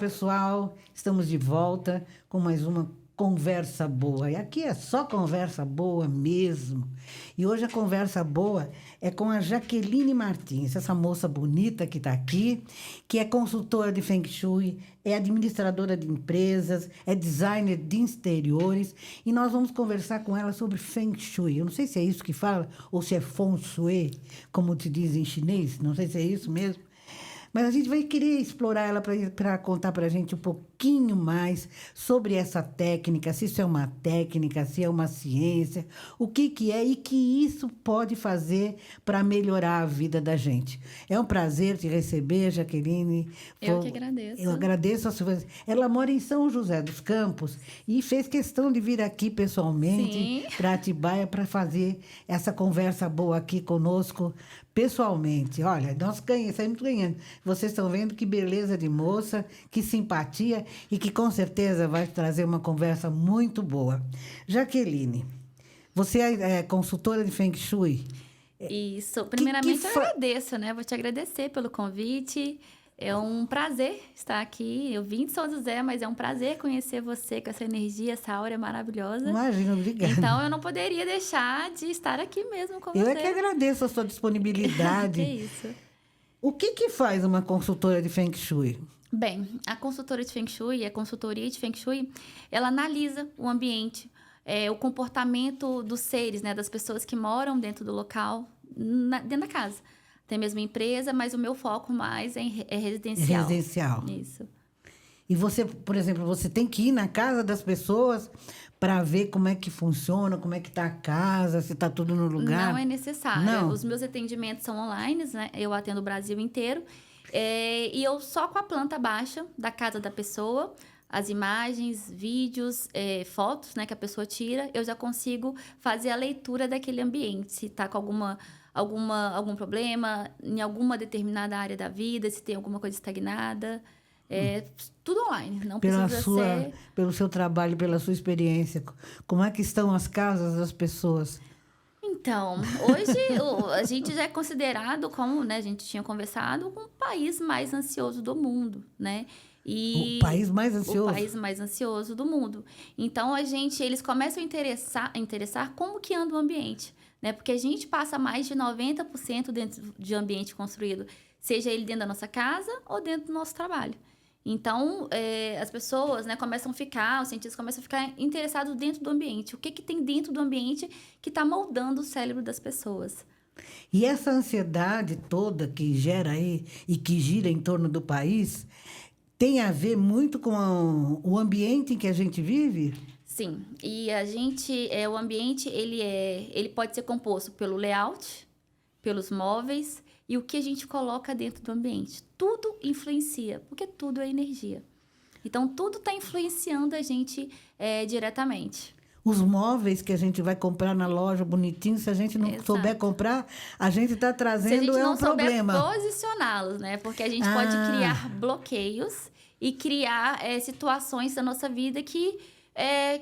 pessoal, estamos de volta com mais uma conversa boa. E aqui é só conversa boa mesmo. E hoje a conversa boa é com a Jaqueline Martins, essa moça bonita que está aqui, que é consultora de Feng Shui, é administradora de empresas, é designer de exteriores. E nós vamos conversar com ela sobre Feng Shui. Eu não sei se é isso que fala ou se é Feng Shui, como te diz em chinês. Não sei se é isso mesmo. Mas a gente vai querer explorar ela para contar para a gente um pouquinho mais sobre essa técnica, se isso é uma técnica, se é uma ciência, o que é e que isso pode fazer para melhorar a vida da gente. É um prazer te receber, Jaqueline. Eu que agradeço. Eu agradeço a sua... Ela mora em São José dos Campos e fez questão de vir aqui pessoalmente para Atibaia para fazer essa conversa boa aqui conosco pessoalmente. Olha, nós saímos ganhando. Vocês estão vendo que beleza de moça, que simpatia e que com certeza vai trazer uma conversa muito boa. Jaqueline, você é consultora de Feng Shui? Isso. Primeiramente, eu agradeço, né? Vou te agradecer pelo convite. É um prazer estar aqui. Eu vim de São José, mas é um prazer conhecer você com essa energia, essa aura maravilhosa. Imagina, obrigada. Então, eu não poderia deixar de estar aqui mesmo com você. Eu é que agradeço a sua disponibilidade. Que isso. O que faz uma consultora de Feng Shui? Bem, a consultora de Feng Shui, a consultoria de Feng Shui, ela analisa o ambiente, o comportamento dos seres, né, das pessoas que moram dentro do local, dentro da casa. Tem mesmo empresa, mas o meu foco mais é residencial. Residencial. Isso. E você, por exemplo, você tem que ir na casa das pessoas para ver como é que funciona, como é que está a casa, se está tudo no lugar? Não é necessário. Não. Os meus atendimentos são online, né? Eu atendo o Brasil inteiro. E eu só com a planta baixa da casa da pessoa, as imagens, vídeos, fotos, né, que a pessoa tira, eu já consigo fazer a leitura daquele ambiente. Se está com algum problema em alguma determinada área da vida, se tem alguma coisa estagnada. Tudo online, não precisa ser... Pelo seu trabalho, pela sua experiência, como é que estão as casas das pessoas? Então, hoje a gente já é considerado como, né, a gente tinha conversado, o país mais ansioso do mundo, né? O país mais ansioso? O país mais ansioso do mundo. Então, eles começam a interessar como que anda o ambiente, né? Porque a gente passa mais de 90% dentro de ambiente construído, seja ele dentro da nossa casa ou dentro do nosso trabalho. Então, as pessoas, né, os cientistas começam a ficar interessados dentro do ambiente. O que tem dentro do ambiente que está moldando o cérebro das pessoas. E essa ansiedade toda que gera aí e que gira em torno do país tem a ver muito com o ambiente em que a gente vive? Sim, e o ambiente, ele pode ser composto pelo layout, pelos móveis e o que a gente coloca dentro do ambiente. Tudo influencia, porque tudo é energia. Então, tudo está influenciando a gente diretamente. Os móveis que a gente vai comprar na loja bonitinho, se a gente não souber comprar, a gente está trazendo um problema. Se a gente não souber posicioná-los, né? Porque a gente pode criar bloqueios e criar situações da nossa vida que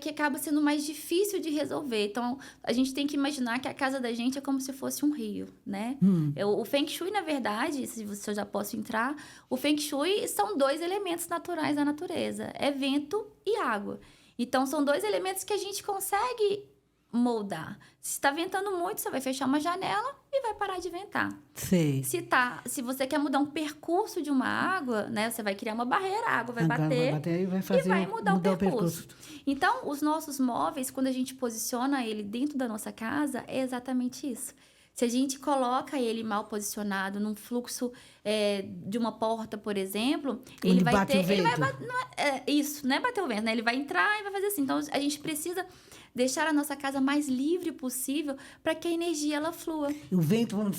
acaba sendo mais difícil de resolver. Então, a gente tem que imaginar que a casa da gente é como se fosse um rio, né? O Feng Shui, na verdade, se eu já posso entrar, o Feng Shui são 2 elementos naturais da natureza. É vento e água. Então, são 2 elementos que a gente consegue moldar. Se está ventando muito, você vai fechar uma janela e vai parar de ventar. Sim. Se você quer mudar um percurso de uma água, né, você vai criar uma barreira, a água vai bater e vai mudar o percurso. Então, os nossos móveis, quando a gente posiciona ele dentro da nossa casa, é exatamente isso. Se a gente coloca ele mal posicionado num fluxo de uma porta, por exemplo, ele vai ter... Isso, não é bater o vento, né? Ele vai entrar e vai fazer assim. Então, a gente precisa deixar a nossa casa mais livre possível para que a energia ela flua. O vento, vamos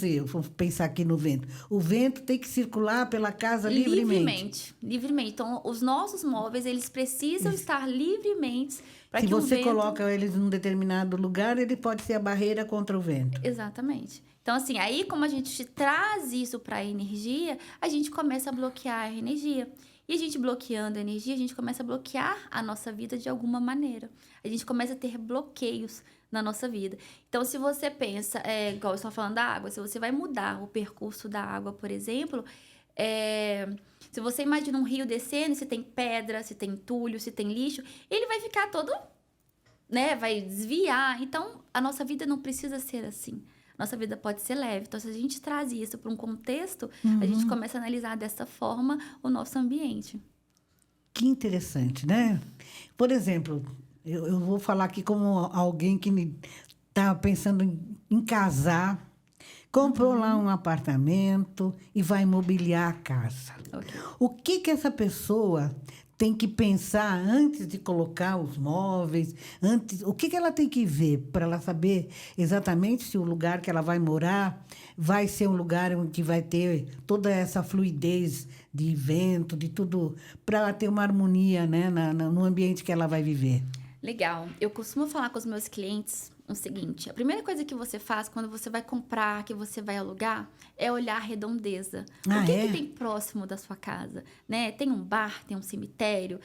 pensar aqui no vento. O vento tem que circular pela casa livremente. Livremente. Então, os nossos móveis, eles precisam estar livremente para que o vento... Se você coloca eles num determinado lugar, ele pode ser a barreira contra o vento. Exatamente. Então, assim, aí como a gente traz isso para a energia, a gente começa a bloquear a energia. E a gente bloqueando a energia, a gente começa a bloquear a nossa vida de alguma maneira. A gente começa a ter bloqueios na nossa vida. Então, se você pensa, igual eu estava falando da água, se você vai mudar o percurso da água, por exemplo, Se você imagina um rio descendo, se tem pedra, se tem entulho, se tem lixo, ele vai ficar todo, né? Vai desviar. Então, a nossa vida não precisa ser assim. Nossa vida pode ser leve. Então, se a gente traz isso para um contexto, a gente começa a analisar dessa forma o nosso ambiente. Que interessante, né? Por exemplo, eu vou falar aqui como alguém que está pensando em casar, comprou lá um apartamento e vai mobiliar a casa. Okay. O que essa pessoa tem que pensar antes de colocar os móveis? O que ela tem que ver para ela saber exatamente se o lugar que ela vai morar vai ser um lugar onde vai ter toda essa fluidez de vento, de tudo, para ter uma harmonia, né, no ambiente que ela vai viver? Legal. Eu costumo falar com os meus clientes o seguinte: a primeira coisa que você faz quando você vai comprar, que você vai alugar, é olhar a redondeza. O que tem próximo da sua casa? Né? Tem um bar, tem um cemitério,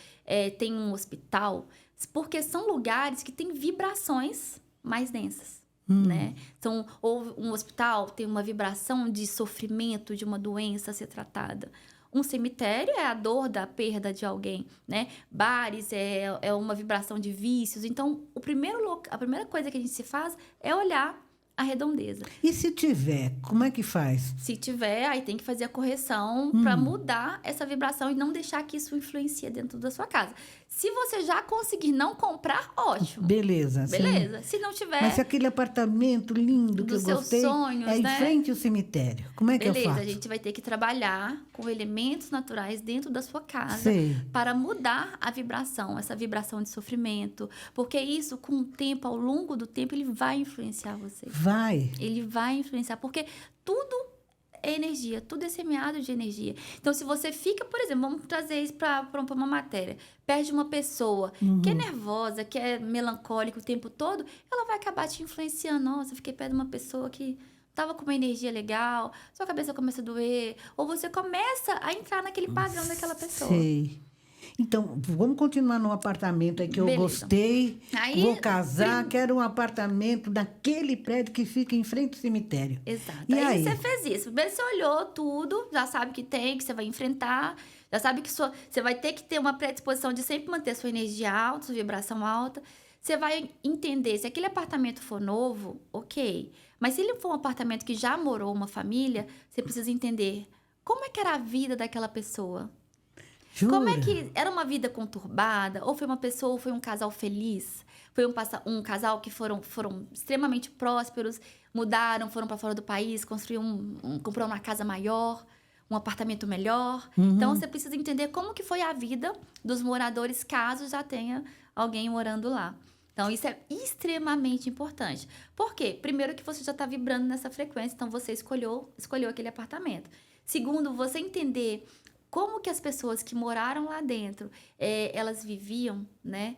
tem um hospital. Porque são lugares que têm vibrações mais densas. Né? Então, ou um hospital tem uma vibração de sofrimento, de uma doença a ser tratada. Um cemitério é a dor da perda de alguém, né? Bares é uma vibração de vícios. Então, a primeira coisa que a gente se faz é olhar a redondeza. E se tiver, como é que faz? Se tiver, aí tem que fazer a correção para mudar essa vibração e não deixar que isso influencie dentro da sua casa. Se você já conseguir não comprar, ótimo. Beleza. Beleza. Se não tiver... Mas se aquele apartamento lindo que eu gostei sonhos, em frente ao cemitério, como é que eu faço? Beleza, a gente vai ter que trabalhar com elementos naturais dentro da sua casa para mudar a vibração, essa vibração de sofrimento. Porque isso, com o tempo, ao longo do tempo, ele vai influenciar você. Ele vai influenciar, porque tudo é energia, tudo é semeado de energia. Então, se você fica, por exemplo, vamos trazer isso para uma matéria, perde uma pessoa que é nervosa, que é melancólica o tempo todo, ela vai acabar te influenciando. Nossa, eu fiquei perto de uma pessoa que estava com uma energia legal, sua cabeça começa a doer, ou você começa a entrar naquele padrão daquela pessoa. Sei. Então, vamos continuar no apartamento aí que eu gostei. Aí, vou casar, quero um apartamento naquele prédio que fica em frente ao cemitério. Exato. E aí você fez isso. Primeiro você olhou tudo, já sabe que que você vai enfrentar, já sabe que você vai ter que ter uma predisposição de sempre manter sua energia alta, sua vibração alta. Você vai entender, se aquele apartamento for novo, ok. Mas se ele for um apartamento que já morou uma família, você precisa entender como é que era a vida daquela pessoa. Jura? Como é que era uma vida conturbada? Ou foi uma pessoa, ou foi um casal feliz? Foi um casal que foram extremamente prósperos, mudaram, foram para fora do país, compraram uma casa maior, um apartamento melhor. Então, você precisa entender como que foi a vida dos moradores, caso já tenha alguém morando lá. Então, isso é extremamente importante. Por quê? Primeiro que você já está vibrando nessa frequência, então você escolheu aquele apartamento. Segundo, você entender como que as pessoas que moraram lá dentro, elas viviam, né?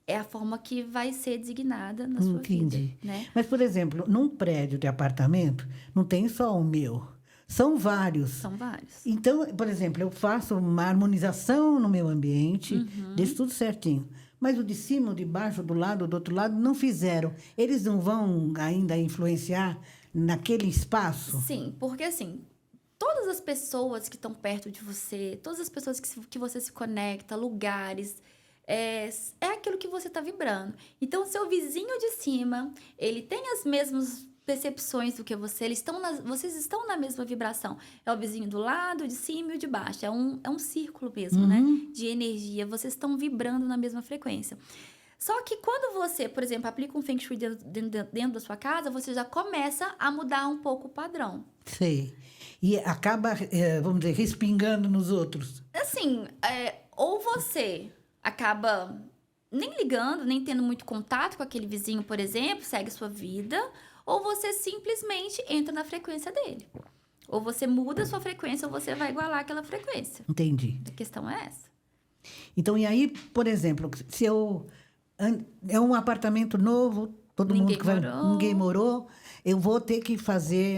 É a forma que vai ser designada na sua vida. Né? Mas, por exemplo, num prédio de apartamento, não tem só o meu. São vários. São vários. Então, por exemplo, eu faço uma harmonização no meu ambiente, deixo tudo certinho. Mas o de cima, o de baixo, do lado, do outro lado, não fizeram. Eles não vão ainda influenciar naquele espaço? Sim, porque assim, todas as pessoas que estão perto de você, todas as pessoas que você se conecta, lugares, é aquilo que você está vibrando. Então, o seu vizinho de cima, ele tem as mesmas percepções do que você, vocês estão na mesma vibração. É o vizinho do lado, de cima e o de baixo. É um círculo mesmo, né? De energia. Vocês estão vibrando na mesma frequência. Só que quando você, por exemplo, aplica um Feng Shui dentro da sua casa, você já começa a mudar um pouco o padrão. Sei. E acaba, vamos dizer, respingando nos outros. Assim, ou você acaba nem ligando, nem tendo muito contato com aquele vizinho, por exemplo, segue sua vida, ou você simplesmente entra na frequência dele. Ou você muda a sua frequência, ou você vai igualar aquela frequência. Entendi. A questão é essa. Então, e aí, por exemplo, se é um apartamento novo, ninguém morou, eu vou ter que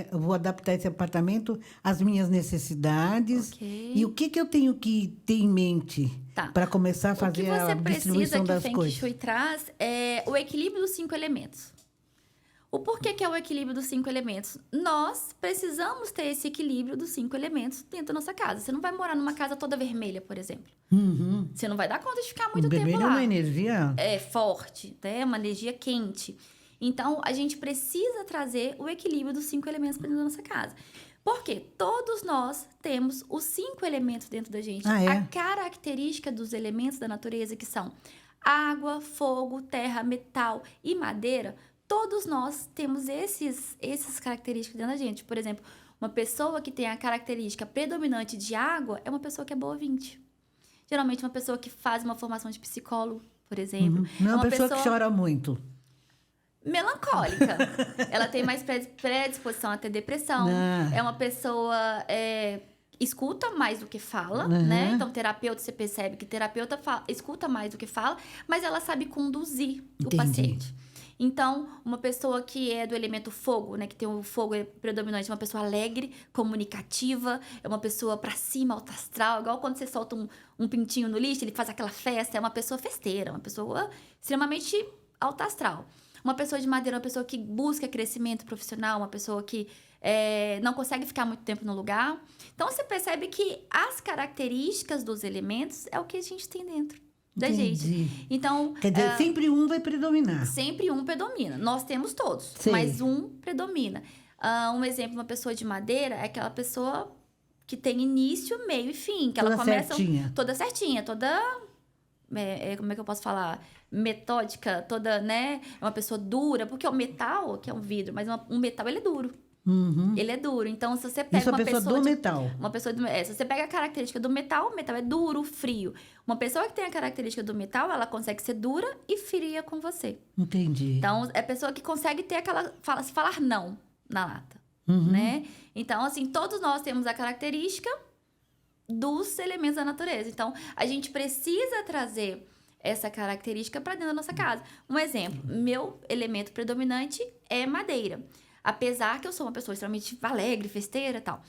eu vou adaptar esse apartamento às minhas necessidades. Okay. E o que eu tenho que ter em mente para começar a fazer a distribuição das coisas? O que o Feng Shui traz é o equilíbrio dos 5 elementos. O porquê que é o equilíbrio dos 5 elementos? Nós precisamos ter esse equilíbrio dos 5 elementos dentro da nossa casa. Você não vai morar numa casa toda vermelha, por exemplo. Uhum. Você não vai dar conta de ficar O muito tempo vermelho é lá. uma energia... É forte, né? Uma energia quente. Então, a gente precisa trazer o equilíbrio dos 5 elementos para dentro da nossa casa. Porque todos nós temos os 5 elementos dentro da gente. Ah, é? A característica dos elementos da natureza, que são água, fogo, terra, metal e madeira, todos nós temos essas características dentro da gente. Por exemplo, uma pessoa que tem a característica predominante de água é uma pessoa que é boa ouvinte. Geralmente, uma pessoa que faz uma formação de psicólogo, por exemplo. Não é uma uma pessoa que chora muito. Melancólica. Ela tem mais predisposição a ter depressão. Ah. É uma pessoa... escuta mais do que fala, Uhum. né? Então, terapeuta, você percebe que terapeuta escuta mais do que fala, mas ela sabe conduzir o Entendi. paciente. Então, uma pessoa que é do elemento fogo, né? Que tem o fogo predominante, uma pessoa alegre, comunicativa, é uma pessoa pra cima, alto astral, igual quando você solta um pintinho no lixo, ele faz aquela festa, é uma pessoa festeira, uma pessoa extremamente alto astral. Uma pessoa de madeira, uma pessoa que busca crescimento profissional, uma pessoa que não consegue ficar muito tempo no lugar. Então, você percebe que as características dos elementos é o que a gente tem dentro da Entendi. gente. Então, Quer dizer, sempre um vai predominar. sempre um predomina. Nós temos todos, Sei. mas um predomina. Um exemplo, uma pessoa de madeira é aquela pessoa que tem início, meio e fim. Que ela Toda começa certinha. toda certinha, toda... como é que eu posso falar? Metódica, toda, né? É uma pessoa dura, porque o metal, que é um vidro, mas um metal, ele é duro. Uhum. Ele é duro. Então, se você pega Isso é a uma pessoa pessoa do de- metal. Uma pessoa se você pega a característica do metal, o metal é duro, frio. Uma pessoa que tem a característica do metal, ela consegue ser dura e fria com você. Entendi. Então, é a pessoa que consegue ter falar não na lata, Uhum. né? Então, assim, todos nós temos a característica dos elementos da natureza. Então, a gente precisa trazer essa característica para dentro da nossa casa. Um exemplo, meu elemento predominante é madeira. Apesar que eu sou uma pessoa extremamente alegre, festeira e tal.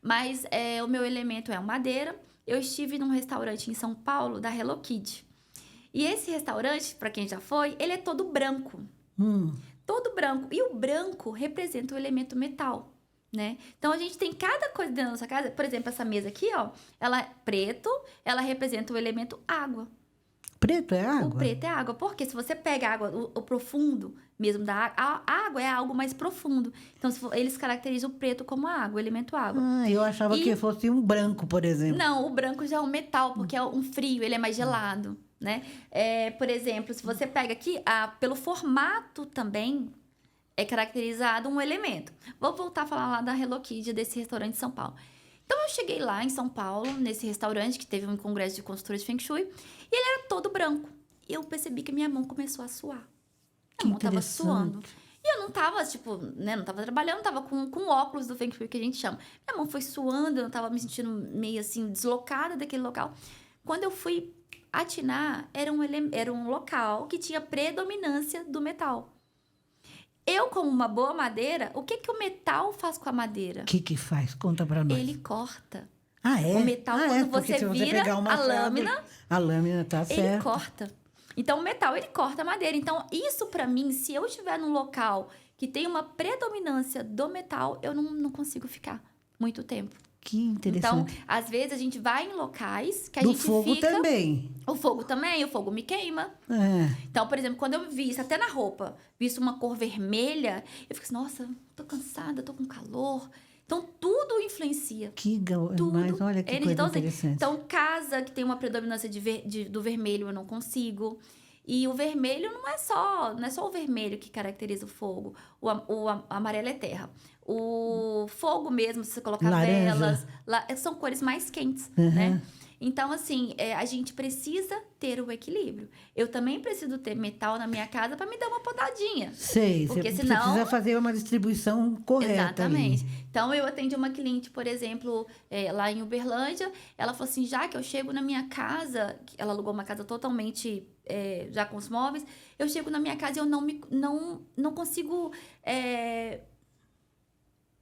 Mas o meu elemento é madeira. Eu estive num restaurante em São Paulo, da Hello Kitty. E esse restaurante, para quem já foi, ele é todo branco. Todo branco. E o branco representa o elemento metal, né? Então, a gente tem cada coisa dentro da nossa casa. Por exemplo, essa mesa aqui, ó. Ela é preto, ela representa o elemento água. Preto é água? O preto é água. Porque se você pega a água, o profundo mesmo da água, a água é algo mais profundo. Então, eles caracterizam o preto como água, o elemento água. Ah, eu achava E- que fosse um branco, por exemplo. Não, o branco já é um metal, porque é um frio, ele é mais gelado, né? Por exemplo, se você pega aqui, pelo formato também é caracterizado um elemento. Vou voltar a falar lá da Hello Kitty, desse restaurante de São Paulo. Então, eu cheguei lá em São Paulo, nesse restaurante, que teve um congresso de consultores de Feng Shui, e ele era todo branco. E eu percebi que minha mão começou a suar. Que A mão tava interessante. suando. E eu não tava, tipo, né, não tava trabalhando, tava com óculos do Feng Shui, que a gente chama. Minha mão foi suando, eu tava me sentindo meio assim, deslocada daquele local. Quando eu fui atinar, era um local que tinha predominância do metal. Eu, como uma boa madeira, o que o metal faz com a madeira? O que faz? Conta pra nós. Ele corta. Ah, é? O metal, quando porque você se vira pegar uma a chave, lâmina, a lâmina tá ele certa. corta. Então, o metal, ele corta a madeira. Então, isso pra mim, se eu estiver num local que tem uma predominância do metal, eu não consigo ficar muito tempo. Que Então, interessante. às vezes, a gente vai em locais que a Do gente fogo fica... também. O fogo também, o fogo me queima. É. Então, por exemplo, quando eu visto, até na roupa, visto uma cor vermelha, eu fico assim, nossa, tô cansada, tô com calor. Então, tudo influencia. Tudo. Mas olha que coisa Então, assim, interessante. então, casa que tem uma predominância do vermelho, eu não consigo. E o vermelho não é só o vermelho que caracteriza o fogo. O amarelo é terra. O fogo mesmo, se você colocar Laranja. velas, são cores mais quentes, Uhum. né? Então, assim, a gente precisa ter o equilíbrio. Eu também preciso ter metal na minha casa para me dar uma podadinha. Sei, Porque você senão- precisa fazer uma distribuição correta. Exatamente. Ali. Então, eu atendi uma cliente, por exemplo, lá em Uberlândia. Ela falou assim, já que eu chego na minha casa, que ela alugou uma casa totalmente já com os móveis, eu chego na minha casa e eu não consigo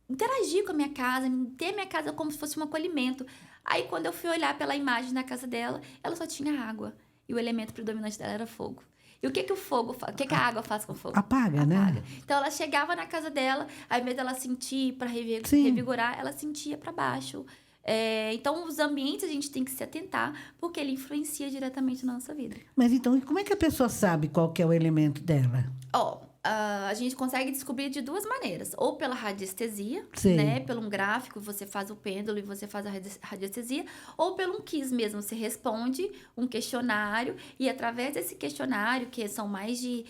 interagir com a minha casa, ter minha casa como se fosse um acolhimento. Aí, quando eu fui olhar pela imagem da casa dela, ela só tinha água. E o elemento predominante dela era fogo. E o que que o fogo faz? O que que a água faz com o fogo? Apaga, né? Então, ela chegava na casa dela, ao invés dela sentir para Sim. revigorar, ela sentia para baixo. Então, os ambientes a gente tem que se atentar, porque ele influencia diretamente na nossa vida. Mas então, como é que a pessoa sabe qual que é o elemento dela? A gente consegue descobrir de duas maneiras. Ou pela radiestesia, Sim. né? Pelo um gráfico, você faz o pêndulo e você faz a radiestesia. Ou pelo um quiz mesmo, você responde um questionário. E através desse questionário, que são mais de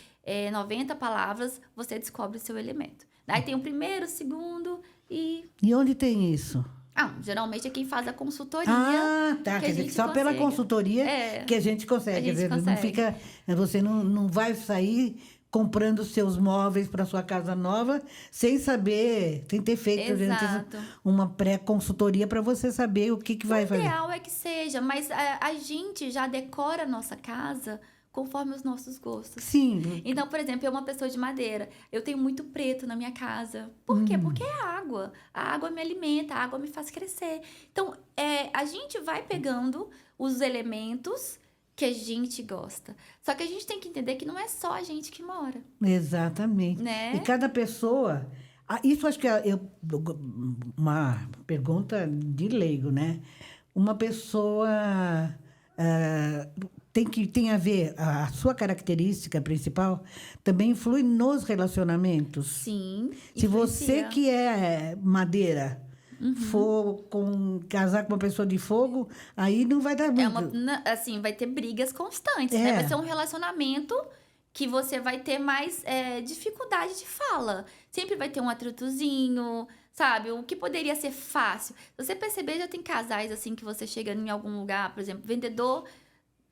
90 palavras, você descobre o seu elemento. Aí tem o primeiro, o segundo e... E onde tem isso? Geralmente é quem faz a consultoria. Ah, tá. Que Quer dizer, que só pela consultoria que a gente consegue. A gente Quer dizer, não fica, você não vai sair comprando seus móveis para sua casa nova sem saber, sem ter feito Exato. uma pré-consultoria para você saber o que vai fazer. O ideal é que seja, mas a gente já decora a nossa casa conforme os nossos gostos. Sim. Então, por exemplo, eu uma pessoa de madeira, eu tenho muito preto na minha casa. Por quê? Porque é água. A água me alimenta, a água me faz crescer. Então, a gente vai pegando os elementos que a gente gosta. Só que a gente tem que entender que não é só a gente que mora. Exatamente. Né? E cada pessoa... Isso acho que é uma pergunta de leigo, né? Uma pessoa... tem a ver, a sua característica principal também influi nos relacionamentos. Sim. Se você que é madeira for casar com uma pessoa de fogo, aí não vai dar muito. Assim, vai ter brigas constantes, né? Vai ser um relacionamento que você vai ter mais dificuldade de fala. Sempre vai ter um atritozinho, sabe? O que poderia ser fácil. Se você perceber, já tem casais assim que você chega em algum lugar, por exemplo, vendedor...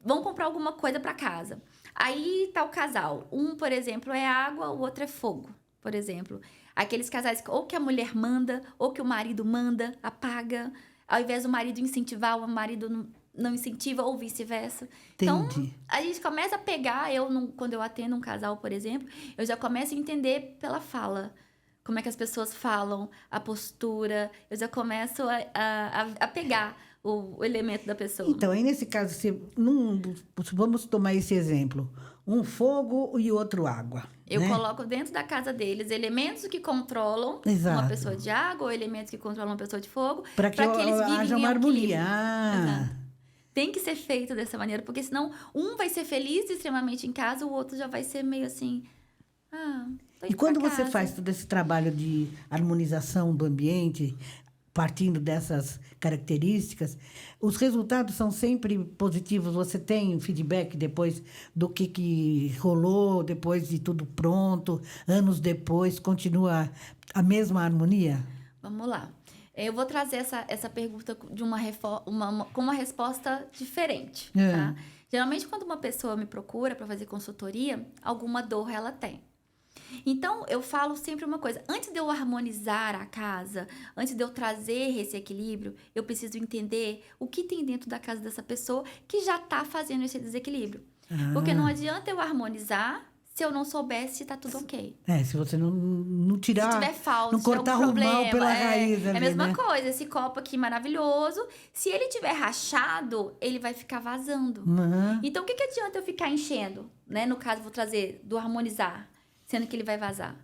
Vão comprar alguma coisa para casa. Aí tá o casal. Um, por exemplo, é água, o outro é fogo, por exemplo. Aqueles casais que ou que a mulher manda, ou que o marido manda, apaga. Ao invés do marido incentivar, o marido não incentiva, ou vice-versa. Então, a gente começa a pegar... quando eu atendo um casal, por exemplo, eu já começo a entender pela fala. Como é que as pessoas falam, a postura. Eu já começo a pegar... o elemento da pessoa. Então, aí nesse caso, vamos tomar esse exemplo. Um fogo e outro água. Eu coloco dentro da casa deles elementos que controlam uma pessoa de água ou elementos que controlam uma pessoa de fogo. Para que eles haja uma harmonia. Tem que ser feito dessa maneira, porque senão um vai ser feliz extremamente em casa, o outro já vai ser meio assim... E quando você faz todo esse trabalho de harmonização do ambiente... partindo dessas características, os resultados são sempre positivos. Você tem feedback depois do que rolou, depois de tudo pronto, anos depois, continua a mesma harmonia? Vamos lá. Eu vou trazer essa pergunta com uma resposta diferente. Tá? Geralmente, quando uma pessoa me procura para fazer consultoria, alguma dor ela tem. Então, eu falo sempre uma coisa. Antes de eu harmonizar a casa, antes de eu trazer esse equilíbrio, eu preciso entender o que tem dentro da casa dessa pessoa que já está fazendo esse desequilíbrio. Porque não adianta eu harmonizar se eu não souber se está tudo ok. Se você não tirar... Se tiver falta, não cortar o mal pela raiz. É a mesma coisa. Esse copo aqui maravilhoso, se ele tiver rachado, ele vai ficar vazando. Então, o que adianta eu ficar enchendo? Né? No caso, vou trazer do harmonizar. Sendo que ele vai vazar.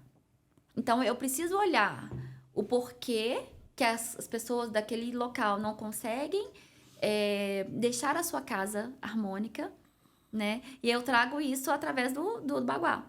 Então, eu preciso olhar o porquê que as pessoas daquele local não conseguem deixar a sua casa harmônica, né? E eu trago isso através do Baguá.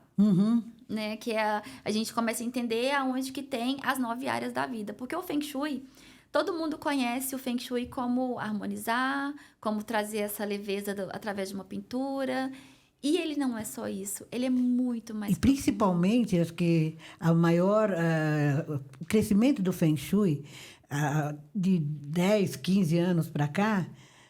Né? Que a gente começa a entender aonde que tem as 9 áreas da vida. Porque o Feng Shui, todo mundo conhece o Feng Shui como harmonizar, como trazer essa leveza através de uma pintura... E ele não é só isso, ele é muito mais... E principalmente, acho que o crescimento do Feng Shui, de 10, 15 anos para cá,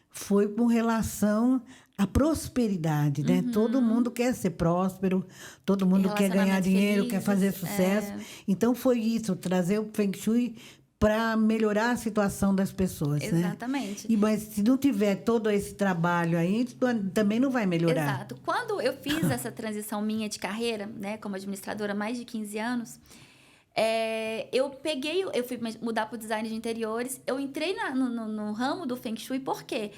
foi com relação à prosperidade, né? Todo mundo quer ser próspero, todo mundo quer ganhar dinheiro, quer fazer sucesso. Então, foi isso, trazer o Feng Shui para melhorar a situação das pessoas. Exatamente. Né? Mas se não tiver todo esse trabalho aí, também não vai melhorar. Exato. Quando eu fiz essa transição minha de carreira, né, como administradora há mais de 15 anos, eu fui mudar para o design de interiores, eu entrei no ramo do Feng Shui, por quê?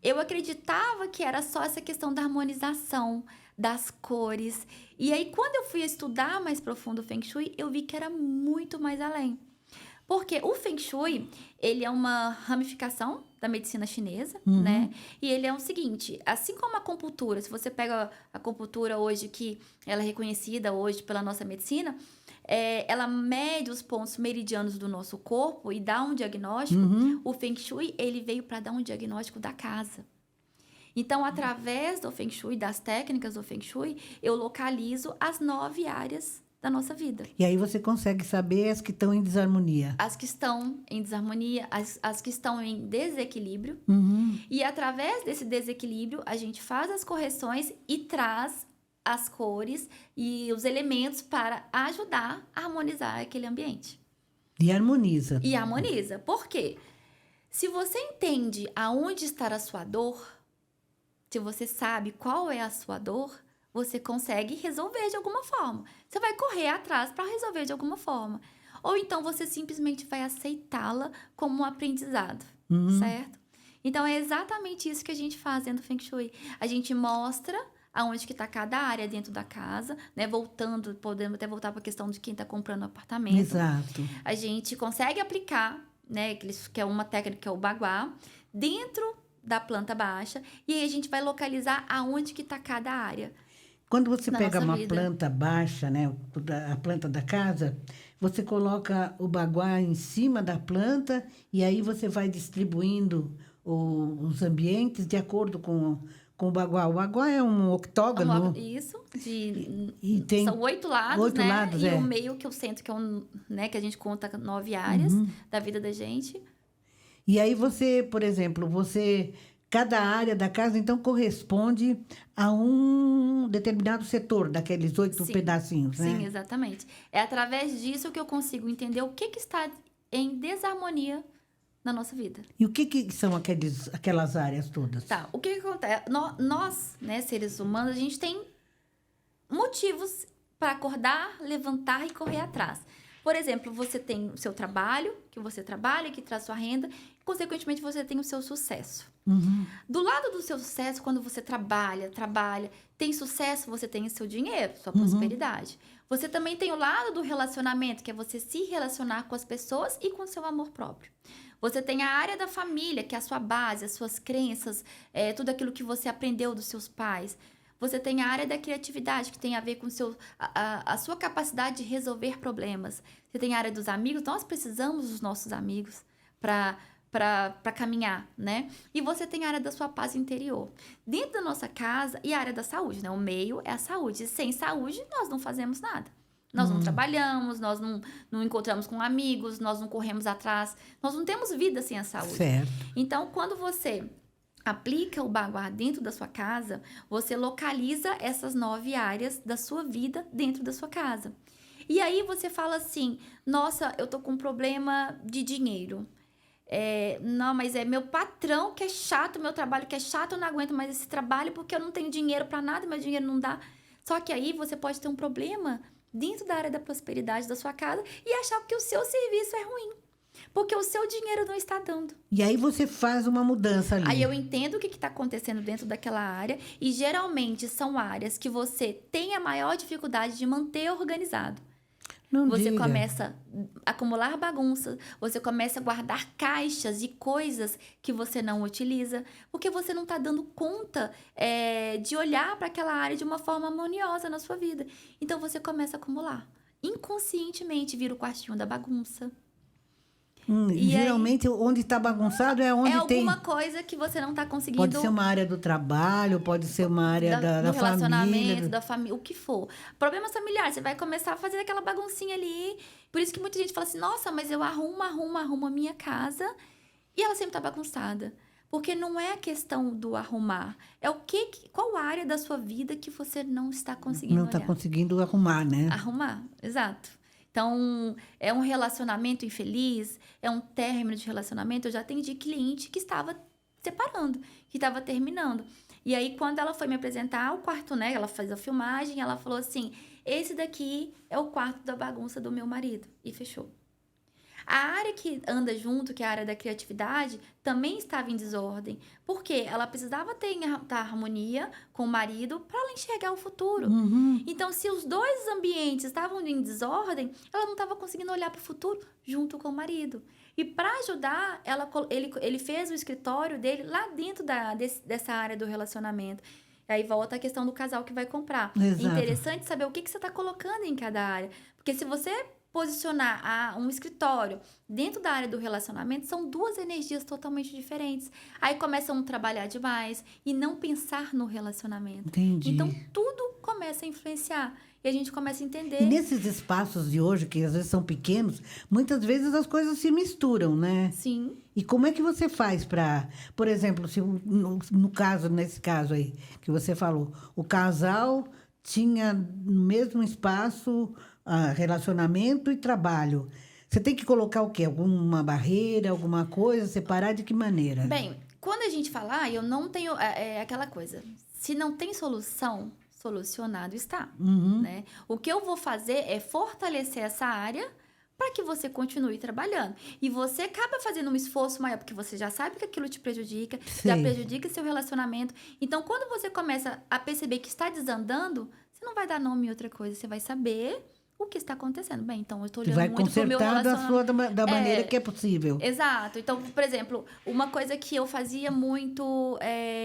Eu acreditava que era só essa questão da harmonização, das cores. E aí, quando eu fui estudar mais profundo o Feng Shui, eu vi que era muito mais além. Porque o Feng Shui, ele é uma ramificação da medicina chinesa, né? E ele é o seguinte, assim como a acupuntura, se você pega a acupuntura hoje, que ela é reconhecida hoje pela nossa medicina, ela mede os pontos meridianos do nosso corpo e dá um diagnóstico. O Feng Shui, ele veio para dar um diagnóstico da casa. Então, através do Feng Shui, das técnicas do Feng Shui, eu localizo as 9 áreas da nossa vida. E aí você consegue saber as que estão em desarmonia. As que estão em desarmonia, as que estão em desequilíbrio. E através desse desequilíbrio, a gente faz as correções e traz as cores e os elementos para ajudar a harmonizar aquele ambiente. E harmoniza. E harmoniza. Por quê? Se você entende aonde está a sua dor, se você sabe qual é a sua dor, você consegue resolver de alguma forma. Você vai correr atrás para resolver de alguma forma. Ou então você simplesmente vai aceitá-la como um aprendizado, certo? Então é exatamente isso que a gente faz dentro do Feng Shui. A gente mostra aonde que está cada área dentro da casa, né? Voltando, podemos até voltar para a questão de quem está comprando apartamento. Exato. A gente consegue aplicar, né? Que é uma técnica, que é o Baguá, dentro da planta baixa, e aí a gente vai localizar aonde que está cada área. Quando você pega uma vida. planta baixa, né, a planta da casa, você coloca o baguá em cima da planta e aí você vai distribuindo os ambientes de acordo com o baguá. O baguá é um octógono. Isso. São 8 lados, 8 né? lados, e o meio que eu sinto que é né, que a gente conta 9 áreas da vida da gente. E aí você, por exemplo, cada área da casa, então, corresponde a um determinado setor daqueles 8 pedacinhos, né? Sim, exatamente. É através disso que eu consigo entender o que está em desarmonia na nossa vida. E o que são aquelas áreas todas? Tá, o que acontece? Nós, né, seres humanos, a gente tem motivos para acordar, levantar e correr atrás. Por exemplo, você tem o seu trabalho, que você trabalha, que traz sua renda, e, consequentemente, você tem o seu sucesso. Do lado do seu sucesso, quando você trabalha, tem sucesso, você tem o seu dinheiro, sua prosperidade. Você também tem o lado do relacionamento, que é você se relacionar com as pessoas e com o seu amor próprio. Você tem a área da família, que é a sua base, as suas crenças, tudo aquilo que você aprendeu dos seus pais. Você tem a área da criatividade, que tem a ver com a sua capacidade de resolver problemas. Você tem a área dos amigos, nós precisamos dos nossos amigos para caminhar, né? E você tem a área da sua paz interior. Dentro da nossa casa, e a área da saúde, né? O meio é a saúde. Sem saúde, nós não fazemos nada. Nós não trabalhamos, nós não encontramos com amigos, nós não corremos atrás. Nós não temos vida sem a saúde. Certo. Então, quando você aplica o baguá dentro da sua casa, você localiza essas 9 áreas da sua vida dentro da sua casa. E aí você fala assim, nossa, eu tô com um problema de dinheiro. Não, mas é meu patrão que é chato, meu trabalho que é chato, eu não aguento mais esse trabalho porque eu não tenho dinheiro para nada, meu dinheiro não dá. Só que aí você pode ter um problema dentro da área da prosperidade da sua casa e achar que o seu serviço é ruim. Porque o seu dinheiro não está dando. E aí você faz uma mudança ali. Aí eu entendo o que está acontecendo dentro daquela área. E geralmente são áreas que você tem a maior dificuldade de manter organizado. Você começa a acumular bagunça, você começa a guardar caixas de coisas que você não utiliza, porque você não está dando conta de olhar para aquela área de uma forma harmoniosa na sua vida. Então você começa a acumular. Inconscientemente vira o quartinho da bagunça. E geralmente, aí, onde está bagunçado é onde tem... É alguma coisa que você não está conseguindo... Pode ser uma área do trabalho, pode ser uma área da relacionamento, da família, o que for. Problemas familiares, você vai começar a fazer aquela baguncinha ali. Por isso que muita gente fala assim, nossa, mas eu arrumo a minha casa e ela sempre está bagunçada. Porque não é a questão do arrumar. É qual área da sua vida que você não está conseguindo Não está conseguindo arrumar, né? Arrumar, exato. Então, é um relacionamento infeliz, é um término de relacionamento. Eu já atendi cliente que estava separando, que estava terminando. E aí, quando ela foi me apresentar o quarto, né? Ela fez a filmagem, ela falou assim, esse daqui é o quarto da bagunça do meu marido. E fechou. A área que anda junto, que é a área da criatividade, também estava em desordem. Por quê? Ela precisava ter harmonia com o marido para ela enxergar o futuro. Uhum. Então, se os dois ambientes estavam em desordem, ela não estava conseguindo olhar para o futuro junto com o marido. E para ajudar, ele fez o escritório dele lá dentro dessa área do relacionamento. E aí volta a questão do casal que vai comprar. Exato. É interessante saber o que você está colocando em cada área. Porque se você posicionar um escritório dentro da área do relacionamento, são duas energias totalmente diferentes. Aí começam a trabalhar demais e não pensar no relacionamento. Entendi. Então, tudo começa a influenciar. E a gente começa a entender. E nesses espaços de hoje, que às vezes são pequenos, muitas vezes as coisas se misturam, né? Sim. E como é que você faz para, por exemplo, se nesse caso aí que você falou, o casal tinha no mesmo espaço relacionamento e trabalho. Você tem que colocar o quê? Alguma barreira, alguma coisa, separar de que maneira? Bem, quando a gente fala, eu não tenho... É aquela coisa, se não tem solução, solucionado está, Uhum. né? O que eu vou fazer é fortalecer essa área para que você continue trabalhando. E você acaba fazendo um esforço maior, porque você já sabe que aquilo te prejudica, já Sei. prejudica seu relacionamento. Então, quando você começa a perceber que está desandando, você não vai dar nome em outra coisa, você vai saber o que está acontecendo. Bem, então eu estou Você olhando vai muito pro meu consertar relacionamento. da maneira que é possível. Exato. Então, por exemplo, uma coisa que eu fazia muito,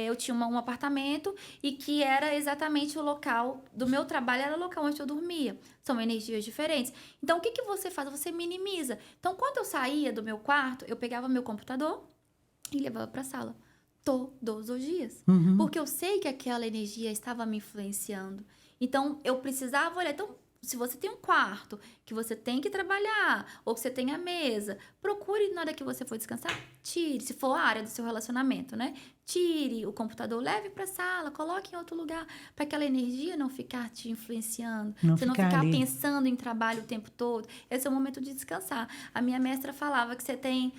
eu tinha um apartamento e que era exatamente o local do meu trabalho, era o local onde eu dormia. São energias diferentes. Então, o que você faz? Você minimiza. Então, quando eu saía do meu quarto, eu pegava meu computador e levava para a sala. Todos os dias. Uhum. Porque eu sei que aquela energia estava me influenciando. Então, eu precisava olhar. Então, se você tem um quarto que você tem que trabalhar, ou que você tem a mesa, procure na hora que você for descansar, tire, se for a área do seu relacionamento, né? Tire o computador, leve para a sala, coloque em outro lugar, para aquela energia não ficar te influenciando, você não ficar ali. pensando em trabalho o tempo todo. Esse é o momento de descansar. A minha mestra falava que você tem...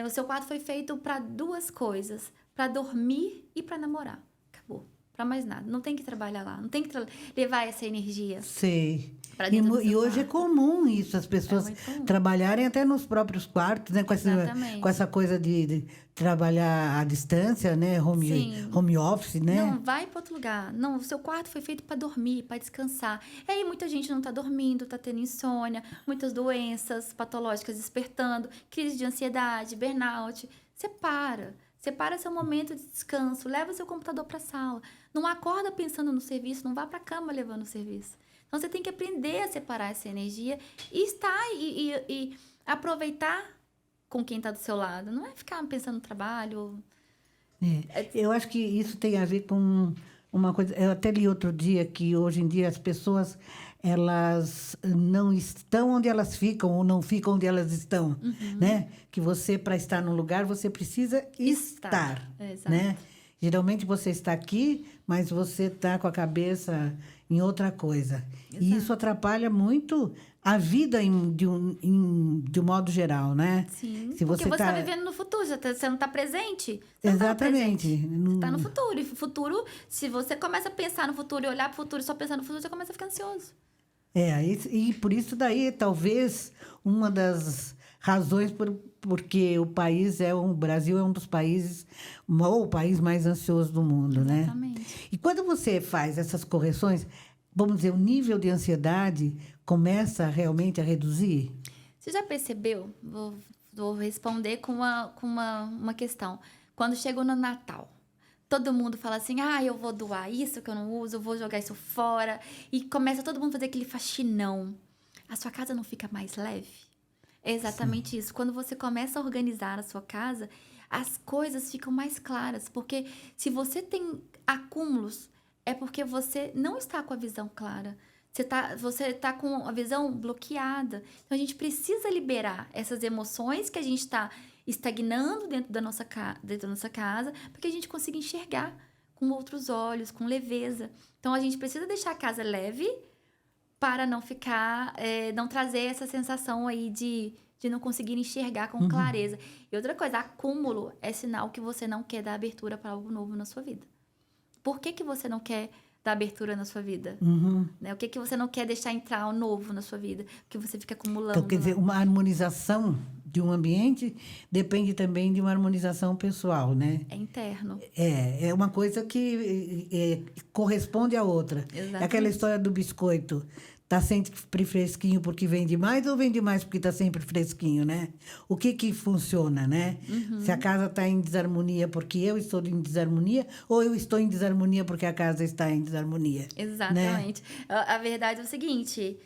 o seu quarto foi feito para duas coisas, para dormir e para namorar. Acabou. Para mais nada. Não tem que trabalhar lá. Não tem que levar essa energia. Sei. Pra dentro do E seu hoje é quarto. comum isso, as pessoas muito comum. trabalharem até nos próprios quartos, né? Exatamente. Com essa coisa de trabalhar à distância, né? Sim. Home office, né? Não, vai para outro lugar. Não, o seu quarto foi feito para dormir, para descansar. E aí muita gente não está dormindo, está tendo insônia, muitas doenças patológicas despertando, crise de ansiedade, burnout. Separa seu momento de descanso, leva seu computador para a sala. Não acorda pensando no serviço, não vá para a cama levando o serviço. Então, você tem que aprender a separar essa energia e estar e aproveitar com quem está do seu lado. Não é ficar pensando no trabalho. Eu acho que isso tem a ver com uma coisa... Eu até li outro dia que, hoje em dia, as pessoas elas não estão onde elas ficam ou não ficam onde elas estão, né? Que você, para estar num lugar, você precisa estar, Exato. né? Geralmente você está aqui, mas você está com a cabeça em outra coisa. Exato. E isso atrapalha muito a vida de um modo geral, né? Sim, Se porque você tá está vivendo no futuro, você não está presente. Você Exatamente. Você está no futuro. E futuro, se você começa a pensar no futuro e olhar para o futuro e só pensar no futuro, você começa a ficar ansioso. E por isso daí, talvez, uma das razões porque o Brasil é um dos países, ou o país mais ansioso do mundo, né? Exatamente. E quando você faz essas correções, vamos dizer, o nível de ansiedade começa realmente a reduzir? Você já percebeu? Vou responder com uma questão. Quando chegou no Natal, todo mundo fala assim, eu vou doar isso que eu não uso, eu vou jogar isso fora. E começa todo mundo a fazer aquele faxinão. A sua casa não fica mais leve? É exatamente isso. Quando você começa a organizar a sua casa, as coisas ficam mais claras. Porque se você tem acúmulos, é porque você não está com a visão clara. Você tá com a visão bloqueada. Então, a gente precisa liberar essas emoções que a gente está estagnando dentro da nossa casa, para que a gente consiga enxergar com outros olhos, com leveza. Então, a gente precisa deixar a casa leve para não ficar, não trazer essa sensação aí de não conseguir enxergar com clareza. E outra coisa, acúmulo é sinal que você não quer dar abertura para algo novo na sua vida. Por que você não quer da abertura na sua vida? Né? O que você não quer deixar entrar novo na sua vida? O que você fica acumulando? Então, quer dizer, uma harmonização de um ambiente depende também de uma harmonização pessoal, né? É interno. É uma coisa que corresponde à outra. Exatamente. É aquela história do biscoito. Está sempre fresquinho porque vende mais ou vende mais porque está sempre fresquinho, né? O que funciona, né? Se a casa está em desarmonia porque eu estou em desarmonia ou eu estou em desarmonia porque a casa está em desarmonia. Exatamente. Né? A verdade é o seguinte,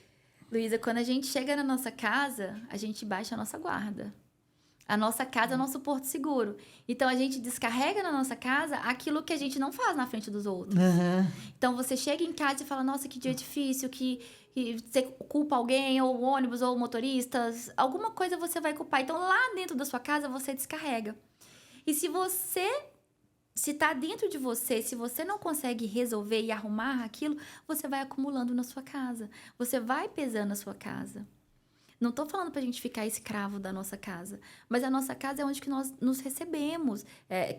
Luísa, quando a gente chega na nossa casa, a gente baixa a nossa guarda. A nossa casa é o nosso porto seguro. Então, a gente descarrega na nossa casa aquilo que a gente não faz na frente dos outros. Então, você chega em casa e fala, nossa, que dia difícil, que você culpa alguém, ou o ônibus, ou motoristas. Alguma coisa você vai culpar. Então, lá dentro da sua casa, você descarrega. E se tá dentro de você, se você não consegue resolver e arrumar aquilo, você vai acumulando na sua casa. Você vai pesando na sua casa. Não tô falando pra gente ficar escravo da nossa casa. Mas a nossa casa é onde que nós nos recebemos.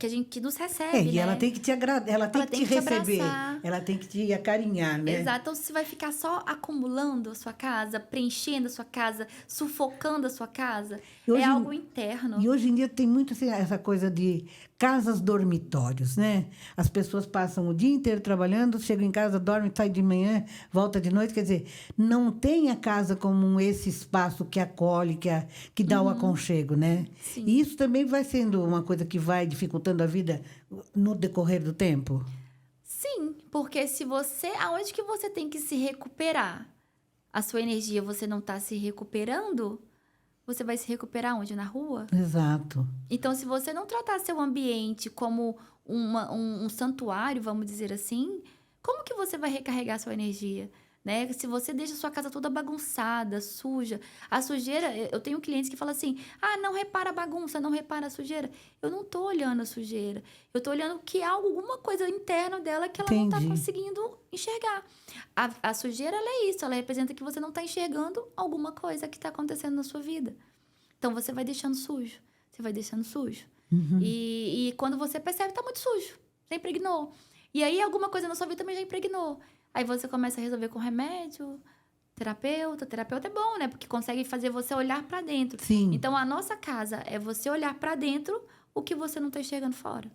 Que nos recebe, e né? ela tem que te agradar, ela tem que te receber. Abraçar. Ela tem que te acarinhar, né? Exato. Então, você vai ficar só acumulando a sua casa, preenchendo a sua casa, sufocando a sua casa. É algo interno. E hoje em dia tem muito assim, essa coisa de casas dormitórios, né? As pessoas passam o dia inteiro trabalhando, chegam em casa, dormem, saem de manhã, volta de noite. Quer dizer, não tem a casa como esse espaço que acolhe, que dá o aconchego, né? Sim. E isso também vai sendo uma coisa que vai dificultando a vida no decorrer do tempo? Sim, porque aonde que você tem que se recuperar? A sua energia, você não está se recuperando? Você vai se recuperar onde? Na rua? Exato. Então, se você não tratar seu ambiente como um santuário, vamos dizer assim, como que você vai recarregar sua energia? Né? Se você deixa a sua casa toda bagunçada, suja. A sujeira, eu tenho clientes que falam assim, não repara a bagunça, não repara a sujeira. Eu não tô olhando a sujeira. Eu tô olhando que há alguma coisa interna dela que ela não tá conseguindo enxergar. A sujeira, ela é isso. Ela representa que você não tá enxergando alguma coisa que tá acontecendo na sua vida. Então, você vai deixando sujo. Você vai deixando sujo. E quando você percebe, tá muito sujo. Você impregnou. E aí, alguma coisa na sua vida também já impregnou. Aí você começa a resolver com remédio, terapeuta. Terapeuta é bom, né? Porque consegue fazer você olhar para dentro. Sim. Então, a nossa casa é você olhar para dentro o que você não está enxergando fora.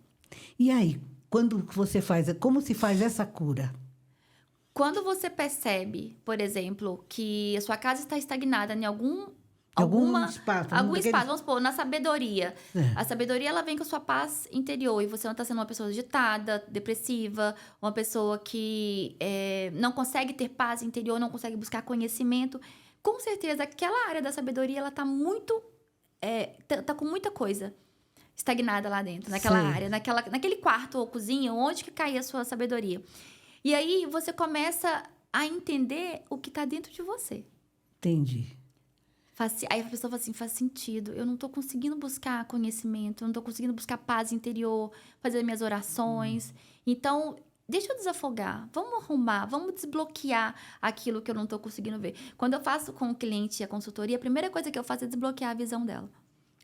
E aí, quando você como se faz essa cura? Quando você percebe, por exemplo, que a sua casa está estagnada em algum espaço, vamos supor, na sabedoria. A sabedoria, ela vem com a sua paz interior. E você não está sendo uma pessoa agitada, depressiva, uma pessoa que não consegue ter paz interior, não consegue buscar conhecimento. Com certeza, aquela área da sabedoria, ela está muito... tá com muita coisa estagnada lá dentro, naquela área, naquele quarto ou cozinha, onde que cai a sua sabedoria. E aí, você começa a entender o que está dentro de você. Entendi. Aí a pessoa fala assim, faz sentido. Eu não tô conseguindo buscar conhecimento, eu não tô conseguindo buscar paz interior, fazer minhas orações. Então, deixa eu desafogar. Vamos arrumar, vamos desbloquear aquilo que eu não tô conseguindo ver. Quando eu faço com o cliente a consultoria, a primeira coisa que eu faço é desbloquear a visão dela.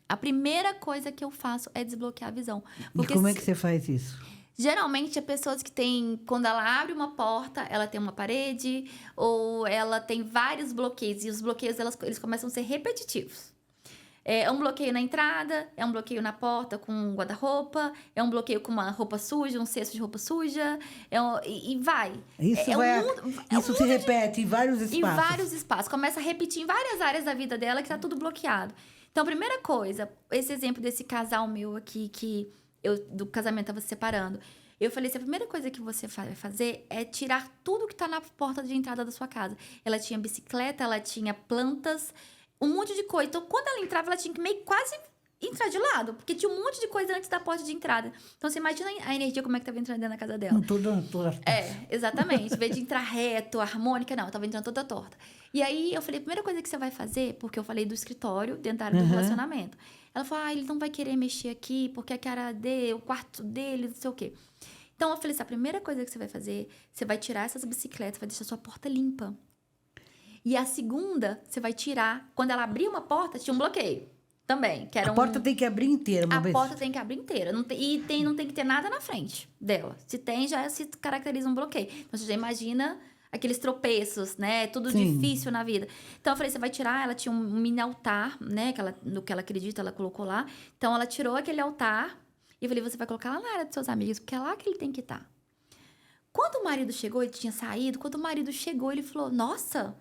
A primeira coisa que eu faço é desbloquear a visão. Porque e como é que você faz isso? Geralmente, é pessoas que têm... Quando ela abre uma porta, ela tem uma parede, ou ela tem vários bloqueios. E os bloqueios, eles começam a ser repetitivos. É um bloqueio na entrada, é um bloqueio na porta com um guarda-roupa, é um bloqueio com uma roupa suja, um cesto de roupa suja, e vai. Isso se repete em vários espaços. Em vários espaços. Começa a repetir em várias áreas da vida dela que tá tudo bloqueado. Então, a primeira coisa, esse exemplo desse casal meu aqui, que do casamento tava se separando. Eu falei assim, a primeira coisa que você vai fazer é tirar tudo que tá na porta de entrada da sua casa. Ela tinha bicicleta, ela tinha plantas, um monte de coisa. Então, quando ela entrava, ela tinha que meio quase entrar de lado, porque tinha um monte de coisa antes da porta de entrada. Então, você imagina a energia como é que tava entrando dentro da casa dela. Toda torta. Exatamente. Em vez de entrar reto, harmônica, não, tava entrando toda torta. E aí, eu falei, a primeira coisa que você vai fazer, porque eu falei do escritório, dentro da área do relacionamento. Ela falou, ele não vai querer mexer aqui, porque a cara dele, o quarto dele, não sei o quê. Então, eu falei assim, a primeira coisa que você vai fazer, você vai tirar essas bicicletas, vai deixar sua porta limpa. E a segunda, você vai tirar... Quando ela abrir uma porta, tinha um bloqueio. também. Que era A porta tem que abrir inteira uma A vez. porta tem que abrir inteira. Não tem, não tem que ter nada na frente dela. Se tem, já se caracteriza um bloqueio. Então, você já imagina aqueles tropeços, né? Tudo Sim. difícil na vida. Então, eu falei, você vai tirar... Ela tinha um mini altar, né? No que ela acredita, ela colocou lá. Então, ela tirou aquele altar. E eu falei, você vai colocar lá na área dos seus amigos. Porque é lá que ele tem que estar. Quando o marido chegou, ele tinha saído. Quando o marido chegou, ele falou, nossa,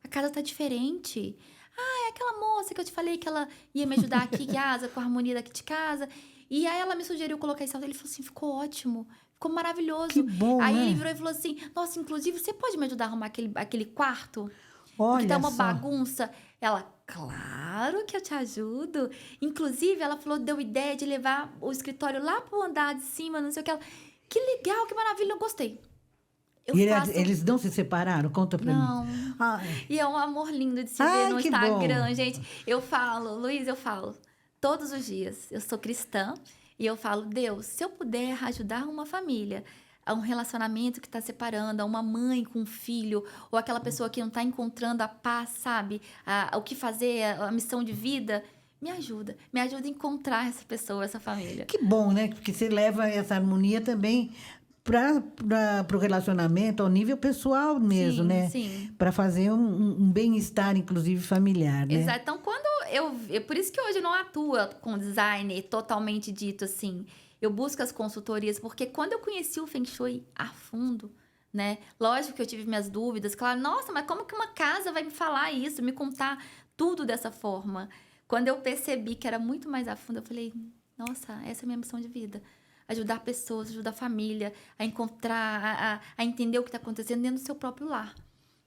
a casa tá diferente. Ah, é aquela moça que eu te falei que ela ia me ajudar aqui em casa, com a harmonia daqui de casa. E aí ela me sugeriu colocar esse altar. Ele falou assim, ficou ótimo. Ficou maravilhoso. Que bom, Aí né? ele virou e falou assim, nossa, inclusive, você pode me ajudar a arrumar aquele quarto? Olha Porque tá uma só. bagunça. Ela, claro que eu te ajudo. Inclusive, ela falou, deu ideia de levar o escritório lá pro andar de cima, não sei o que. Ela, que legal, que maravilha, eu gostei. Eu E faço... eles não se separaram? Conta pra Não. mim. Ah, E é um amor lindo de se Ai, ver no que Instagram, bom. gente. Eu falo, Luiz, eu falo todos os dias. Eu sou cristã e eu falo, Deus, se eu puder ajudar uma família a um relacionamento que está separando, a uma mãe com um filho, ou aquela pessoa que não está encontrando a paz, sabe? O que fazer, a missão de vida, me ajuda. Me ajuda a encontrar essa pessoa, essa família. que bom, né? Porque você leva essa harmonia também para o relacionamento, ao nível pessoal mesmo, Sim, né? sim. Para fazer um bem-estar, inclusive, familiar, né? Exato. Então, quando por isso que hoje eu não atuo com design totalmente dito assim. Eu busco as consultorias, porque quando eu conheci o Feng Shui a fundo, né? Lógico que eu tive minhas dúvidas. Claro, nossa, mas como que uma casa vai me falar isso, me contar tudo dessa forma? Quando eu percebi que era muito mais a fundo, eu falei, nossa, essa é a minha missão de vida. Ajudar pessoas, ajudar a família, a encontrar, a entender o que está acontecendo dentro do seu próprio lar.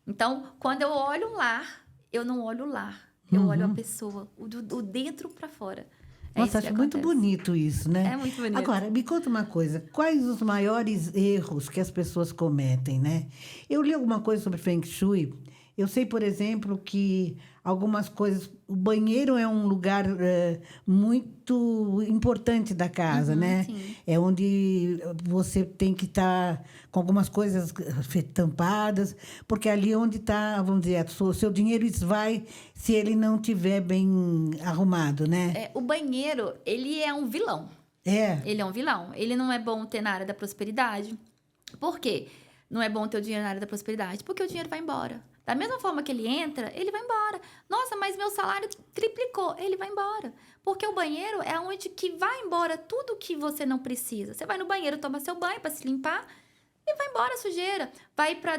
Então, quando eu olho um lar, eu não olho o lar. Eu olho a pessoa, o dentro para fora. É Nossa, isso que acho muito acontece. bonito isso, né? É muito bonito. Agora, me conta uma coisa. Quais os maiores erros que as pessoas cometem, né? Eu li alguma coisa sobre Feng Shui. Eu sei, por exemplo, que algumas coisas... O banheiro é um lugar muito importante da casa, né? sim. É onde você tem que estar com algumas coisas tampadas, porque ali é onde está, vamos dizer, o seu dinheiro vai se ele não estiver bem arrumado, né? O banheiro, ele é um vilão. É. Ele é um vilão. Ele não é bom ter na área da prosperidade. Por quê? Não é bom ter o dinheiro na área da prosperidade? Porque o dinheiro vai embora. Da mesma forma que ele entra, ele vai embora. Nossa, mas meu salário triplicou. Ele vai embora. Porque o banheiro é onde que vai embora tudo que você não precisa. Você vai no banheiro, toma seu banho para se limpar e vai embora a sujeira. Vai para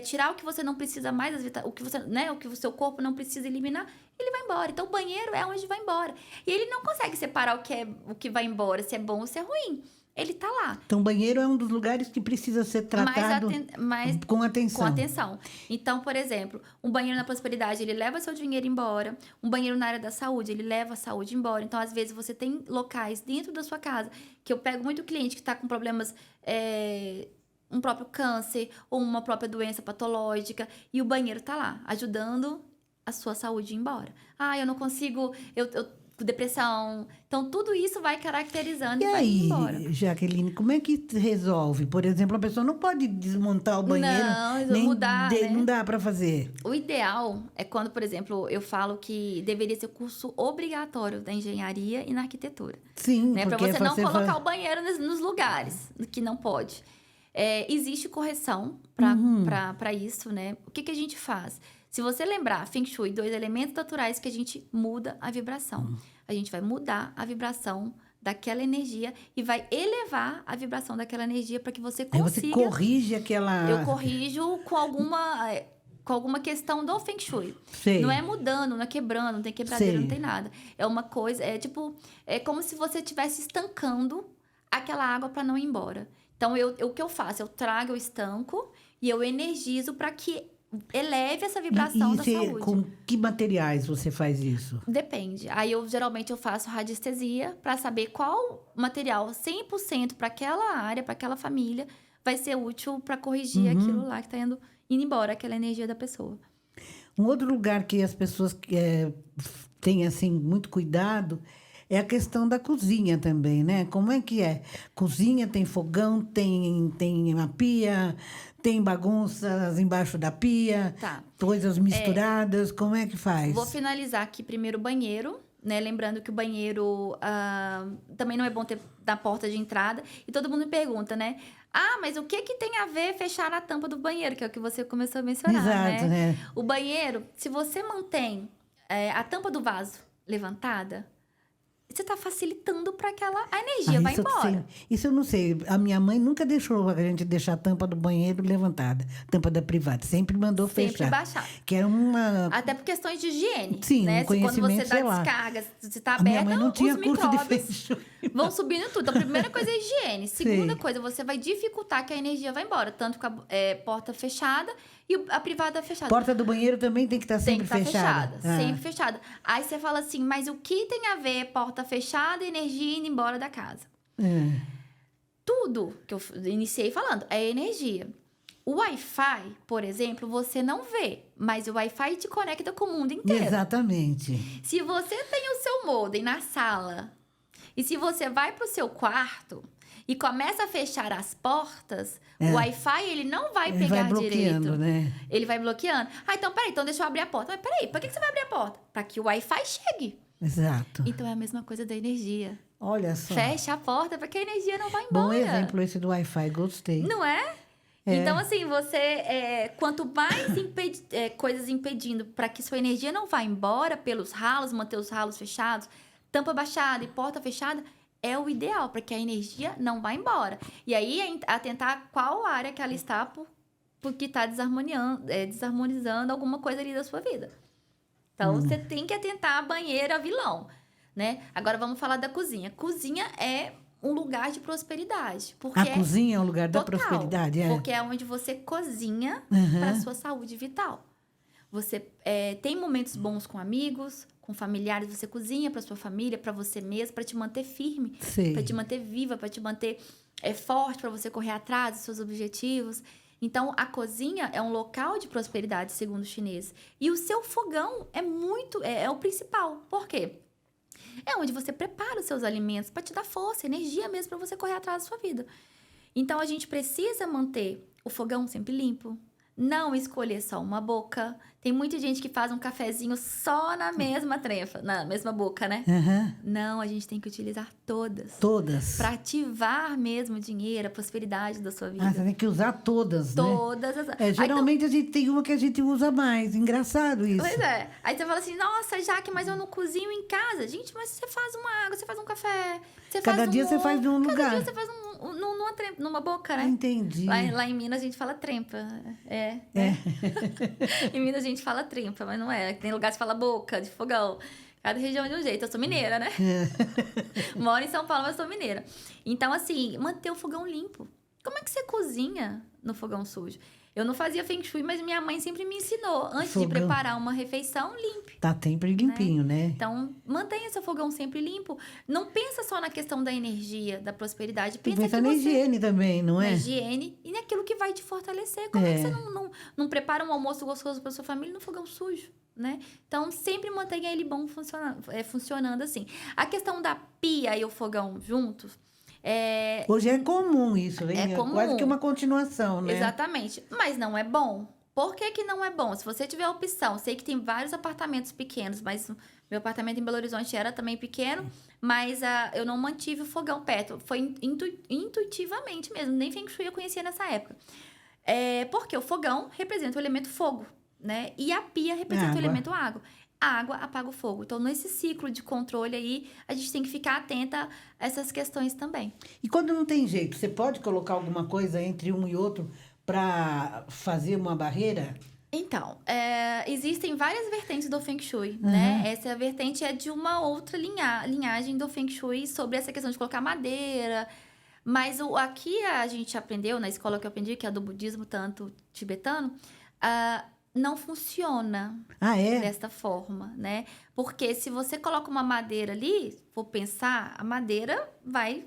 tirar o que você não precisa mais, o que você, né, o que o seu corpo não precisa eliminar, ele vai embora. Então, o banheiro é onde vai embora. E ele não consegue separar o que vai embora, se é bom ou se é ruim. Ele tá lá. Então, o banheiro é um dos lugares que precisa ser tratado com atenção. Com atenção. Então, por exemplo, um banheiro na prosperidade, ele leva seu dinheiro embora. Um banheiro na área da saúde, ele leva a saúde embora. Então, às vezes, você tem locais dentro da sua casa, que eu pego muito cliente que está com problemas... um próprio câncer ou uma própria doença patológica, e o banheiro tá lá, ajudando a sua saúde ir embora. Ah, eu não consigo, eu depressão. Então, tudo isso vai caracterizando e vai indo embora. Jaqueline, como é que resolve? Por exemplo, a pessoa não pode desmontar o banheiro. Não, mudar, né? Não dá para fazer. O ideal é quando, por exemplo, eu falo que deveria ser curso obrigatório da engenharia e na arquitetura. Sim, né? Para porque você não colocar o banheiro nos lugares que não pode. Existe correção para isso, né? O que a gente faz? Se você lembrar, Feng Shui, 2 elementos naturais que a gente muda a vibração. A gente vai mudar a vibração daquela energia e vai elevar a vibração daquela energia para que você consiga... Aí você corrige aquela... Eu corrijo com alguma questão do Feng Shui. Sei. Não é mudando, não é quebrando, não tem quebradeira, Sei. não tem nada. É uma coisa, é como se você estivesse estancando aquela água para não ir embora. Então, o que eu faço? Eu trago, eu estanco e eu energizo para que eleve essa vibração da saúde. Com que materiais você faz isso? Depende. Aí, geralmente, eu faço radiestesia para saber qual material 100% para aquela área, para aquela família, vai ser útil para corrigir aquilo lá que está indo embora, aquela energia da pessoa. Um outro lugar que as pessoas têm, assim, muito cuidado... É a questão da cozinha também, né? Como é que é? Cozinha, tem fogão, tem uma pia, tem bagunças embaixo da pia, Tá. coisas misturadas. Como é que faz? Vou finalizar aqui primeiro o banheiro, né? Lembrando que o banheiro também não é bom ter na porta de entrada. E todo mundo me pergunta, né? Ah, mas o que tem a ver fechar a tampa do banheiro? Que é o que você começou a mencionar, Exato, né? O banheiro, se você mantém a tampa do vaso levantada, você está facilitando para que a energia vá embora. Isso eu não sei. A minha mãe nunca deixou a gente deixar a tampa do banheiro levantada. Tampa da privada. Sempre mandou fechar. Sempre baixar. Que era uma... Até por questões de higiene. Sim, né? um conhecimento, quando você dá sei lá. descarga, se está A minha aberta, mãe não tinha os curso de micróbios feng shui. vão subindo tudo. Então, a primeira coisa é a higiene. Segunda Sim. coisa, você vai dificultar que a energia vá embora. Tanto com a porta fechada e a privada fechada. Porta do banheiro também tem que estar sempre tem que estar fechada. sempre fechada. Aí você fala assim, mas o que tem a ver porta fechada e energia indo embora da casa? Tudo que eu iniciei falando é energia. O Wi-Fi, por exemplo, você não vê, mas o Wi-Fi te conecta com o mundo inteiro. Exatamente. Se você tem o seu modem na sala e se você vai para o seu quarto e começa a fechar as portas, o Wi-Fi ele não vai Ele pegar vai bloqueando, direito. né? Ele vai bloqueando. Ah, então peraí, então deixa eu abrir a porta. Mas peraí, por que você vai abrir a porta? Para que o Wi-Fi chegue. Exato. Então é a mesma coisa da energia. Olha só. Fecha a porta para que a energia não vá embora. Bom exemplo esse do Wi-Fi, gostei. Não é? Então, assim, você... quanto mais coisas impedindo para que sua energia não vá embora pelos ralos, manter os ralos fechados, tampa baixada e porta fechada, é o ideal para que a energia não vá embora. E aí, atentar qual área que ela está porque está desarmonizando alguma coisa ali da sua vida. Então, você tem que atentar a banheira vilão, né? Agora, vamos falar da cozinha. Cozinha é um lugar de prosperidade. Porque A cozinha é um lugar da total, prosperidade, porque é onde você cozinha para a sua saúde vital. Você tem momentos bons com amigos, com familiares, você cozinha para sua família, para você mesmo, para te manter firme, para te manter viva, para te manter forte, para você correr atrás dos seus objetivos. Então, a cozinha é um local de prosperidade, segundo os chineses. E o seu fogão é o principal. Por quê? É onde você prepara os seus alimentos para te dar força, energia mesmo para você correr atrás da sua vida. Então, a gente precisa manter o fogão sempre limpo, não escolher só uma boca. Tem muita gente que faz um cafezinho só na mesma trenfa, na mesma boca, né? Não, a gente tem que utilizar todas. Todas. Para ativar mesmo o dinheiro, a prosperidade da sua vida. Você tem que usar todas, né? Todas. Geralmente a gente tem uma que a gente usa mais. Engraçado isso. Pois é. Aí você fala assim, nossa, Jaque, mas eu não cozinho em casa. Gente, mas você faz uma água, você faz um café. Cada dia você faz num lugar. Cada dia você faz numa boca, né? Entendi. Lá em Minas a gente fala trempa. Em Minas a gente fala trempa, mas não é. Tem lugar que fala boca, de fogão. Cada região de um jeito. Eu sou mineira, né? Moro em São Paulo, mas sou mineira. Então, assim, manter o fogão limpo. Como é que você cozinha no fogão sujo? Eu não fazia feng shui, mas minha mãe sempre me ensinou. Antes de preparar uma refeição, limpe. Tá sempre limpinho, né? Então, mantenha seu fogão sempre limpo. Não pensa só na questão da energia, da prosperidade. Pensa na higiene também, não é? Na higiene e naquilo que vai te fortalecer. Como é que você não prepara um almoço gostoso para sua família no fogão sujo, né? Então, sempre mantenha ele bom funcionando assim. A questão da pia e o fogão juntos... Hoje é comum isso, hein? É comum. Quase que uma continuação, né? Exatamente. Mas não é bom. Por que não é bom? Se você tiver a opção, sei que tem vários apartamentos pequenos, mas meu apartamento em Belo Horizonte era também pequeno, mas eu não mantive o fogão perto. Foi intuitivamente mesmo, nem Feng Shui eu conhecia nessa época. Porque o fogão representa o elemento fogo, né? E a pia representa o elemento água. A água apaga o fogo. Então, nesse ciclo de controle aí, a gente tem que ficar atenta a essas questões também. E quando não tem jeito, você pode colocar alguma coisa entre um e outro para fazer uma barreira? Então, existem várias vertentes do Feng Shui, né? Essa vertente é de uma outra linhagem do Feng Shui sobre essa questão de colocar madeira. Mas aqui a gente aprendeu, na escola que eu aprendi, que é do budismo tanto tibetano, não funciona desta forma, né? Porque se você coloca uma madeira ali, for pensar, a madeira vai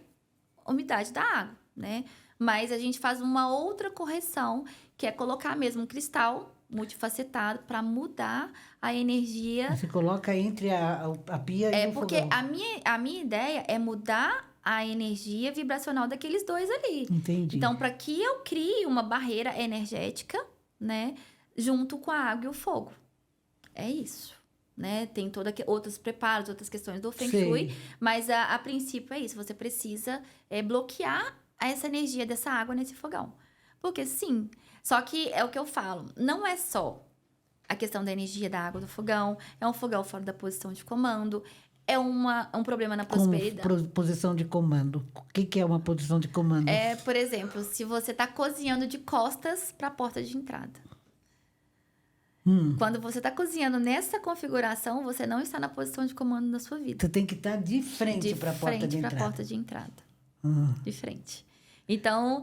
umidade da água, né? Mas a gente faz uma outra correção, que é colocar mesmo um cristal multifacetado para mudar a energia. Você coloca entre a pia e o fogão. Porque a minha ideia é mudar a energia vibracional daqueles dois ali. Entendi. Então, para que eu crie uma barreira energética, né? Junto com a água e o fogo. É isso. né? Tem outros preparos, outras questões do Feng Sei. Shui, mas a princípio é isso, você precisa bloquear essa energia dessa água nesse fogão. Porque sim, só que é o que eu falo, não é só a questão da energia da água do fogão, é um fogão fora da posição de comando, é um problema na prosperidade. Posição de comando. O que é uma posição de comando? Por exemplo, se você está cozinhando de costas para a porta de entrada. Quando você está cozinhando nessa configuração, você não está na posição de comando da sua vida. Você tem que estar de frente para a porta de entrada. De frente para a porta de entrada. De frente. Então,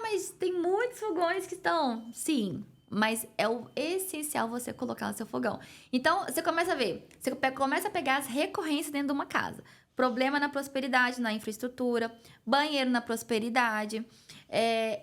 mas tem muitos fogões que estão... Sim, mas é o essencial você colocar no seu fogão. Então, você começa a ver. Você começa a pegar as recorrências dentro de uma casa. Problema na prosperidade, na infraestrutura. Banheiro na prosperidade.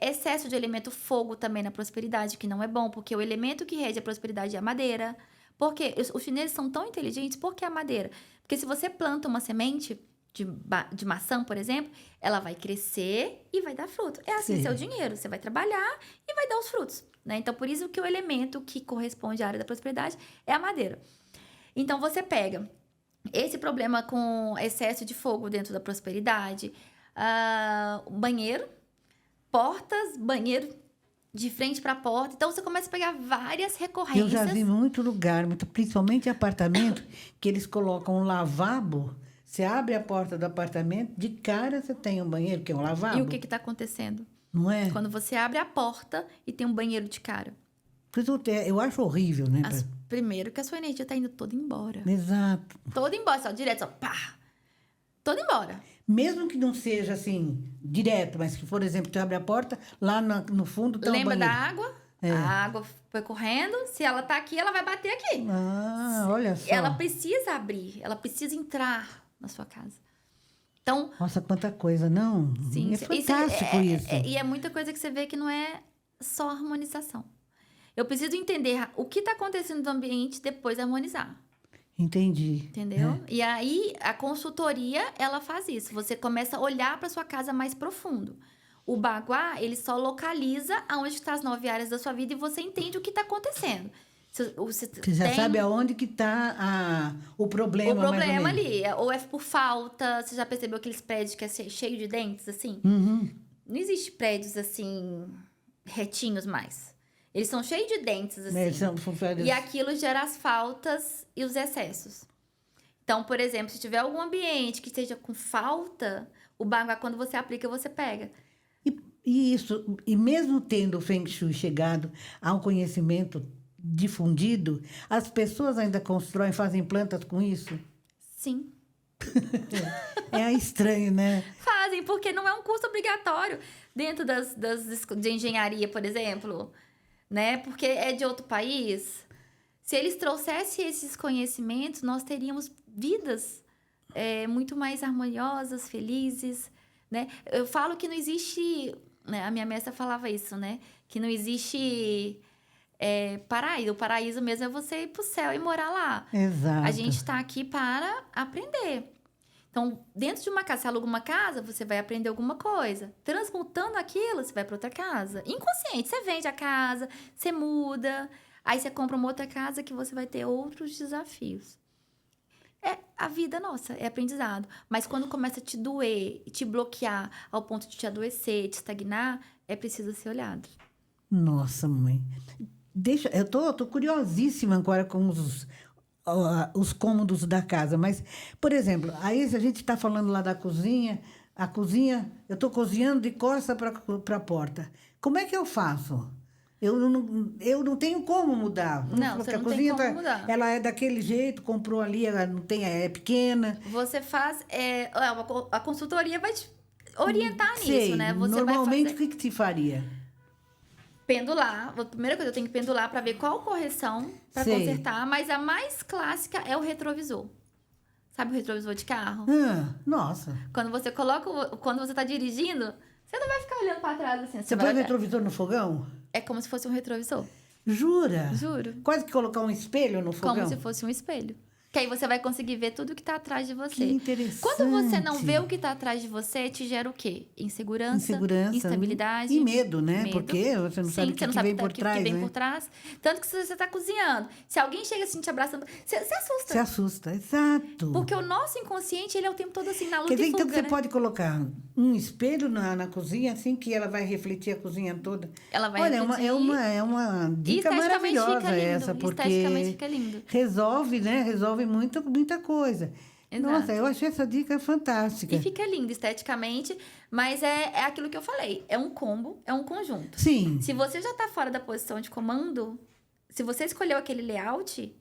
Excesso de elemento fogo também na prosperidade, que não é bom, porque o elemento que rege a prosperidade é a madeira. Porque os chineses são tão inteligentes, por que a madeira? Porque se você planta uma semente de maçã, por exemplo, ela vai crescer e vai dar fruto. É assim seu dinheiro, você vai trabalhar e vai dar os frutos, né? Então, por isso que o elemento que corresponde à área da prosperidade é a madeira. Então, você pega esse problema com excesso de fogo dentro da prosperidade, banheiro, portas, banheiro de frente para a porta. Então, você começa a pegar várias recorrências. Eu já vi muito lugar, principalmente apartamento, que eles colocam um lavabo. Você abre a porta do apartamento, de cara você tem um banheiro, que é um lavabo. E o que está acontecendo? Não é? Quando você abre a porta e tem um banheiro de cara. Eu acho horrível, né? Primeiro que a sua energia está indo toda embora. Exato. Toda embora, só direto, só pá! Toda embora. Mesmo que não seja assim, direto, mas que, por exemplo, tu abre a porta, lá no fundo tá um banheiro. Lembra da água? A água foi correndo, se ela tá aqui, ela vai bater aqui. Olha só. Ela precisa abrir, ela precisa entrar na sua casa. Então... Nossa, quanta coisa, não? Sim, é fantástico isso. E é muita coisa que você vê que não é só harmonização. Eu preciso entender o que está acontecendo no ambiente depois harmonizar. Entendi. Entendeu? E aí, a consultoria, ela faz isso. Você começa a olhar para sua casa mais profundo. O Baguá, ele só localiza aonde estão as 9 áreas da sua vida e você entende o que está acontecendo. Você já sabe aonde que está o problema. O problema ali. Ou é por falta. Você já percebeu aqueles prédios que é cheio de dentes, assim? Uhum. Não existe prédios, assim, retinhos mais. Eles são cheios de dentes, assim. E aquilo gera as faltas e os excessos. Então, por exemplo, se tiver algum ambiente que esteja com falta, o Baguá, quando você aplica, você pega. E mesmo tendo o Feng Shui chegado a um conhecimento difundido, as pessoas ainda constroem, fazem plantas com isso? Sim. É estranho, né? Fazem, porque não é um curso obrigatório dentro de engenharia, por exemplo, né? Porque é de outro país. Se eles trouxessem esses conhecimentos, nós teríamos vidas muito mais harmoniosas, felizes, né? Eu falo que não existe... Né? A minha mestra falava isso, né? Que não existe... paraíso. O paraíso mesmo é você ir pro céu e morar lá. Exato. A gente está aqui para aprender. Então, dentro de uma casa, você aluga uma casa, você vai aprender alguma coisa. Transmutando aquilo, você vai para outra casa. Inconsciente, você vende a casa, você muda, aí você compra uma outra casa que você vai ter outros desafios. É a vida nossa, é aprendizado. Mas quando começa a te doer, te bloquear ao ponto de te adoecer, te estagnar, é preciso ser olhado. Nossa, mãe. Eu tô curiosíssima agora com os cômodos da casa, mas, por exemplo, aí a gente está falando lá da cozinha, a cozinha, eu estou cozinhando de costa para a porta. Como é que eu faço? Eu não tenho como mudar. Não, você não tem como mudar. Ela é daquele jeito, comprou ali, ela não tem, é pequena. Você faz... a consultoria vai te orientar nisso, né? Você normalmente, vai fazer... o que se faria? Pendular. A primeira coisa, eu tenho que pendular para ver qual correção para consertar. Mas a mais clássica é o retrovisor. Sabe o retrovisor de carro? Nossa. Quando você coloca... Quando você está dirigindo, você não vai ficar olhando para trás assim. Você põe o retrovisor no fogão? É como se fosse um retrovisor. Jura? Juro. Quase que colocar um espelho no fogão? Como se fosse um espelho. Que aí você vai conseguir ver tudo que tá atrás de Que você. interessante. Quando você não vê o que tá atrás de você, te gera o quê? Insegurança, instabilidade. E medo, né? Medo. Porque você não sabe o Você não que sabe vem o por que trás, vem né? por trás. Tanto que se você tá cozinhando, se alguém chega assim te abraçando, você assusta. Se assusta, exato. Porque o nosso inconsciente, ele é o tempo todo assim, na luta Quer dizer, e então, fuga, que você né? pode colocar um espelho na cozinha, assim, que ela vai refletir a cozinha toda. Ela vai Olha, refletir. é uma E dica esteticamente fica maravilhosa lindo. essa, Esteticamente porque fica lindo. resolve, né? Resolve muita coisa. Nossa, Exato. eu achei essa dica fantástica. E fica lindo esteticamente, mas é aquilo que eu falei. É um combo, é um conjunto. Sim, Se você já tá fora da posição de comando, se você escolheu aquele layout,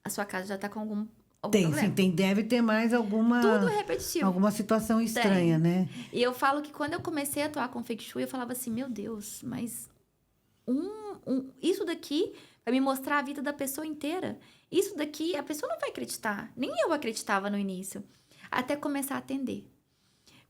a sua casa já tá com algum problema. deve ter mais Tudo é repetitivo. alguma situação estranha, né? E eu falo que quando eu comecei a atuar com Feng Shui, eu falava assim, meu Deus, mas isso daqui vai me mostrar a vida da pessoa inteira. Isso daqui, a pessoa não vai acreditar. Nem eu acreditava no início. Até começar a atender.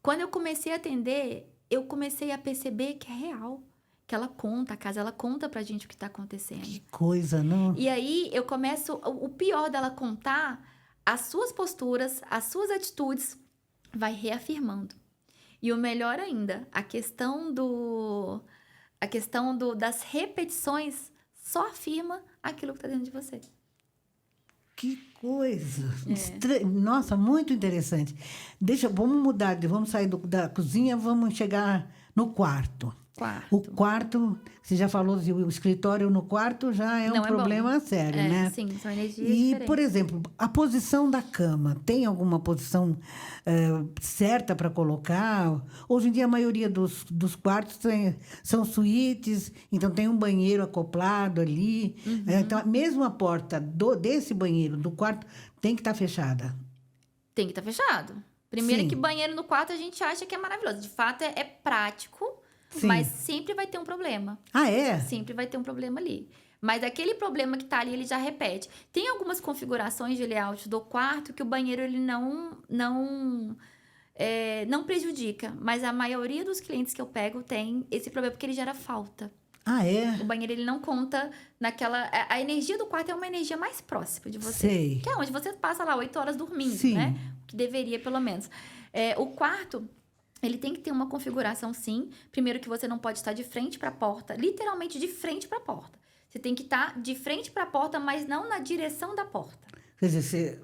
Quando eu comecei a atender, eu comecei a perceber que é real. Que ela conta, a casa, ela conta pra gente o que tá acontecendo. Que coisa, não? E aí, eu começo... O pior dela contar, as suas posturas, as suas atitudes, vai reafirmando. E o melhor ainda, a questão das repetições só afirma aquilo que tá dentro de você. Que coisa! Nossa, muito interessante. Vamos mudar, vamos sair da cozinha, vamos chegar no quarto. O quarto, você já falou, o escritório no quarto já é um problema sério, né? Sim, são energias E, diferentes. por exemplo, a posição da cama, tem alguma posição certa para colocar? Hoje em dia, a maioria dos quartos são suítes, então tem um banheiro acoplado ali. Então, mesmo a porta desse banheiro, do quarto, tem que estar fechada. Tem que estar fechado. Primeiro Sim. que banheiro no quarto a gente acha que é maravilhoso. De fato, é prático, Sim. mas sempre vai ter um problema. Ah, é? Sempre vai ter um problema ali. Mas aquele problema que tá ali, ele já repete. Tem algumas configurações de layout do quarto que o banheiro ele não prejudica. Mas a maioria dos clientes que eu pego tem esse problema porque ele gera falta. Ah, é? O banheiro ele não conta naquela... A energia do quarto é uma energia mais próxima de você. Sei. Que é onde você passa lá 8 horas dormindo, Sim. né? Que deveria, pelo menos. O quarto... Ele tem que ter uma configuração, sim. Primeiro que você não pode estar de frente para a porta, literalmente de frente para a porta. Você tem que estar de frente para a porta, mas não na direção da porta. Quer dizer,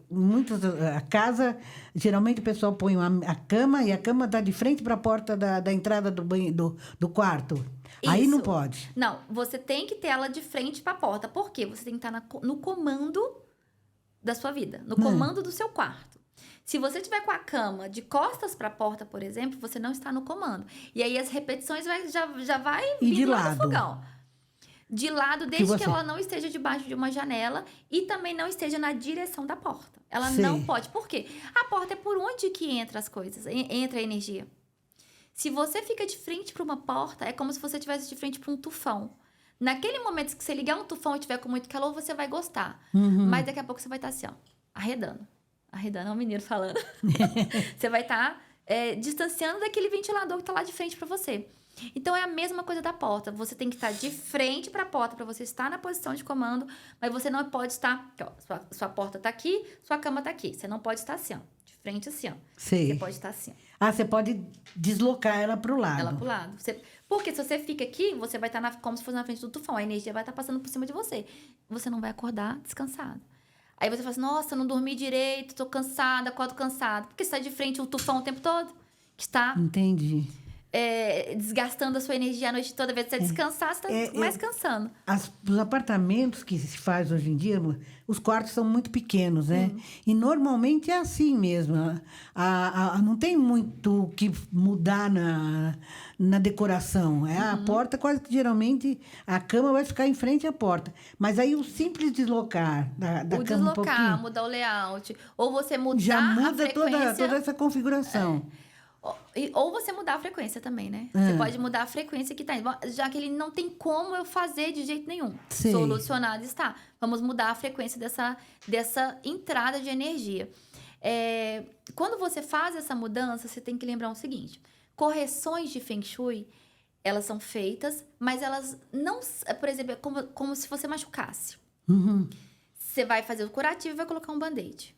a casa, geralmente o pessoal põe a cama e a cama está de frente para a porta da entrada do quarto. Aí não Isso. pode. Não, você tem que ter ela de frente para a porta. Por quê? Você tem que estar no comando da sua vida, no comando do seu quarto. Se você tiver com a cama de costas para a porta, por exemplo, você não está no comando. E aí as repetições já vai de lá lado? do fogão. De lado, desde que ela não esteja debaixo de uma janela e também não esteja na direção da porta. Ela Sei. não pode. Por quê? A porta é por onde que entra as coisas, entra a energia. Se você fica de frente para uma porta, é como se você estivesse de frente para um tufão. Naquele momento que você ligar um tufão e tiver com muito calor, você vai gostar. Mas daqui a pouco você vai estar assim, ó, arredando. Arredando é um mineiro falando. Você vai estar distanciando daquele ventilador que está lá de frente para você. Então, é a mesma coisa da porta. Você tem que estar de frente para a porta para você estar na posição de comando, mas você não pode estar... Ó, sua porta está aqui, sua cama está aqui. Você não pode estar assim, ó, de frente assim, ó. Sei. Você pode estar assim, ó. Ah, você pode deslocar ela para o lado. Ela pro lado. Porque se você fica aqui, você vai estar como se fosse na frente do tufão. A energia vai estar passando por cima de você. Você não vai acordar descansado. Aí você fala assim, nossa, não dormi direito, tô cansada, acordo cansada. Porque você está de frente ao tufão o tempo todo. Que está Entendi. desgastando a sua energia a noite toda. Ao invés de você descansar, você está mais cansando. Os apartamentos que se faz hoje em dia, os quartos são muito pequenos, né? E normalmente é assim mesmo. Não tem muito o que mudar na decoração. A porta, quase que geralmente, a cama vai ficar em frente à porta. Mas aí o simples deslocar da cama um pouquinho... mudar o layout. Ou você mudar já muda a frequência. toda essa configuração. Ou você mudar a frequência também, né? Você pode mudar a frequência que tá indo. Já que ele não tem como eu fazer de jeito nenhum. Sei. Solucionado está. Vamos mudar a frequência dessa entrada de energia. Quando você faz essa mudança, você tem que lembrar o seguinte. Correções de Feng Shui, elas são feitas, mas elas não... Por exemplo, é como se você machucasse. Você vai fazer o curativo e vai colocar um band-aid.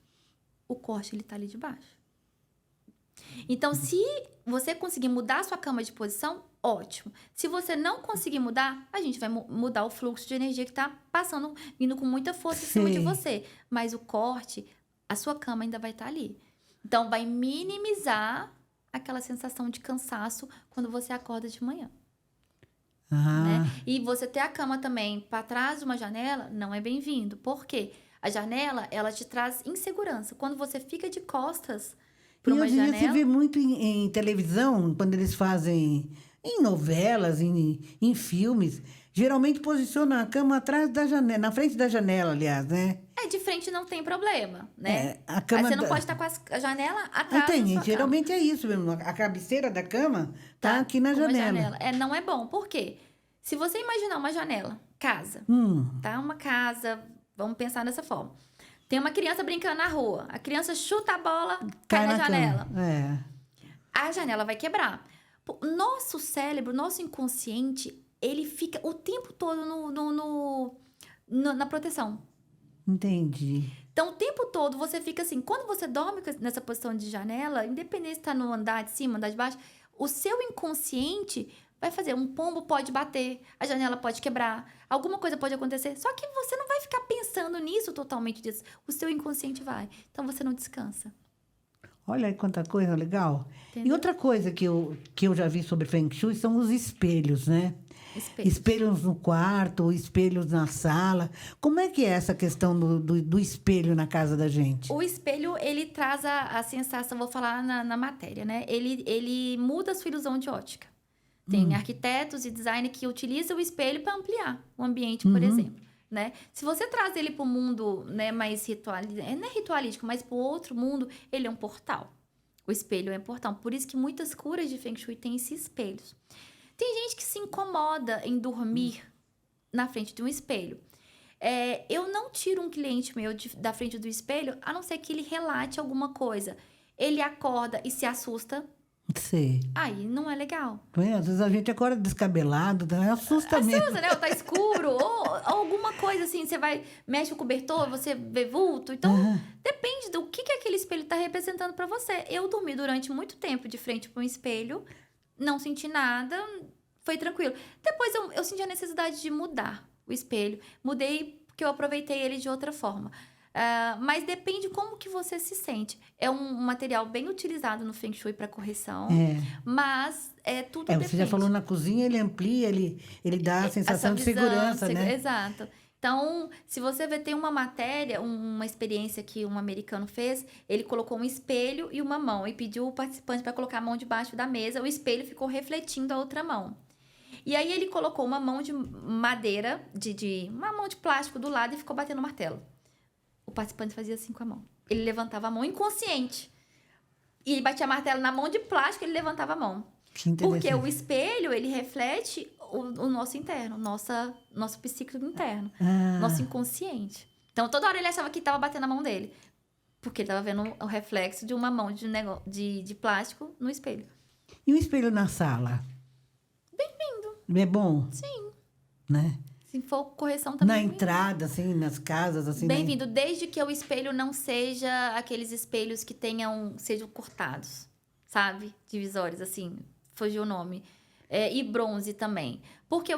O corte, ele tá ali de baixo. Então, se você conseguir mudar a sua cama de posição, ótimo. Se você não conseguir mudar, a gente vai mudar o fluxo de energia que tá passando, vindo com muita força em cima de você. Mas o corte, a sua cama ainda vai estar ali. Então, vai minimizar aquela sensação de cansaço quando você acorda de manhã. Né? E você ter a cama também para trás de uma janela não é bem-vindo. Por quê? A janela, ela te traz insegurança. Quando você fica de costas para uma janela... E hoje você vê muito em televisão, quando eles fazem em novelas, em filmes, geralmente posicionam a cama atrás da janela, na frente da janela, aliás, né? De frente não tem problema, né? A cama Aí você não pode estar com a janela atrás da sua geralmente cama. é isso mesmo. A cabeceira da cama tá aqui na janela. Não é bom. Por quê? Se você imaginar uma janela, casa, tá? Uma casa, vamos pensar dessa forma. Tem uma criança brincando na rua. A criança chuta a bola, cai na janela. A janela vai quebrar. Nosso cérebro, nosso inconsciente, ele fica o tempo todo na proteção. Entendi. Então, o tempo todo você fica assim, quando você dorme nessa posição de janela, independente se está no andar de cima, andar de baixo, o seu inconsciente vai fazer, um pombo pode bater, a janela pode quebrar, alguma coisa pode acontecer, só que você não vai ficar pensando nisso totalmente disso, o seu inconsciente vai, então você não descansa. Olha aí quanta coisa legal. Entendeu? E outra coisa que eu já vi sobre Feng Shui são os espelhos, né? Espelhos no quarto, espelhos na sala. Como é que é essa questão do espelho na casa da gente? O espelho, ele traz a sensação, vou falar na matéria, né? Ele muda a sua ilusão de ótica. Tem arquitetos e design que utilizam o espelho para ampliar o ambiente, por exemplo. Né? Se você traz ele para o mundo, né, mais ritualístico, não é ritualístico, mas para o outro mundo, ele é um portal. O espelho é um portal. Por isso que muitas curas de Feng Shui têm esses espelhos. Tem gente que se incomoda em dormir na frente de um espelho. Eu não tiro um cliente meu da frente do espelho, a não ser que ele relate alguma coisa. Ele acorda e se assusta. Sei. Aí não é legal. Às vezes a gente acorda descabelado, assusta mesmo. Assusta, né? Ou tá escuro, ou alguma coisa assim, você mexe o cobertor, você vê vulto. Então, depende do que aquele espelho tá representando para você. Eu dormi durante muito tempo de frente para um espelho, não senti nada, foi tranquilo. Depois eu senti a necessidade de mudar o espelho. Mudei porque eu aproveitei ele de outra forma. Mas depende como que você se sente. É um material bem utilizado no Feng Shui para correção, mas tudo depende. Você já falou na cozinha, ele amplia, ele dá a sensação de segurança, né? Exato. Então, se você vê, tem uma matéria, uma experiência que um americano fez, ele colocou um espelho e uma mão e pediu o participante para colocar a mão debaixo da mesa, o espelho ficou refletindo a outra mão. E aí ele colocou uma mão de madeira, uma mão de plástico do lado e ficou batendo martelo. O participante fazia assim com a mão. Ele levantava a mão inconsciente. E ele batia martelo na mão de plástico, ele levantava a mão. Porque o espelho, ele reflete o nosso interno, nosso psíquico interno, nosso inconsciente. Então, toda hora ele achava que estava batendo a mão dele. Porque ele estava vendo o reflexo de uma mão de plástico no espelho. E o espelho na sala? Bem-vindo. É bom? Sim. Né? Se for correção também. Na entrada, assim, nas casas, assim. Bem-vindo, desde que o espelho não seja aqueles espelhos que sejam cortados, sabe? Divisórios, assim, fugiu o nome. E bronze também. Porque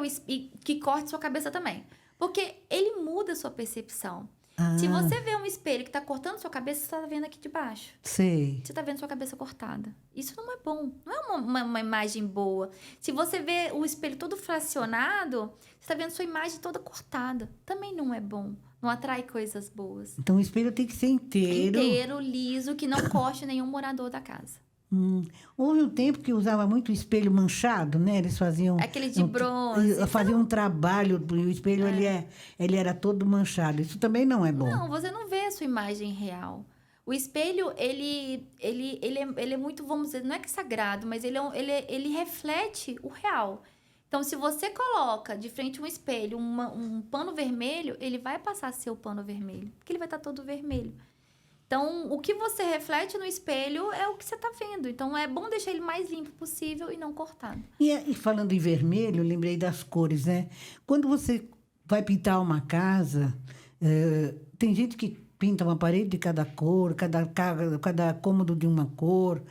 que corte sua cabeça também. Porque ele muda a sua percepção. Se você vê um espelho que tá cortando sua cabeça, você tá vendo aqui de baixo. Sei. Você tá vendo sua cabeça cortada. Isso não é bom. Não é uma imagem boa. Se você vê o espelho todo fracionado, você tá vendo sua imagem toda cortada. Também não é bom. Não atrai coisas boas. Então o espelho tem que ser inteiro. Inteiro, liso, que não corte nenhum morador da casa. Houve um tempo que usava muito espelho manchado, né? Eles faziam... Aquele de bronze. Faziam um trabalho, e o espelho ele era todo manchado. Isso também não é bom. Não, você não vê a sua imagem real. O espelho, ele é muito, vamos dizer, não é que sagrado, mas ele reflete o real. Então, se você coloca de frente um espelho, um pano vermelho, ele vai passar a ser o pano vermelho, porque ele vai estar todo vermelho. Então, o que você reflete no espelho é o que você está vendo. Então, é bom deixar ele mais limpo possível e não cortado. E falando em vermelho, lembrei das cores, né? Quando você vai pintar uma casa, Tem gente que pinta uma parede de cada cor, cada cômodo de uma cor.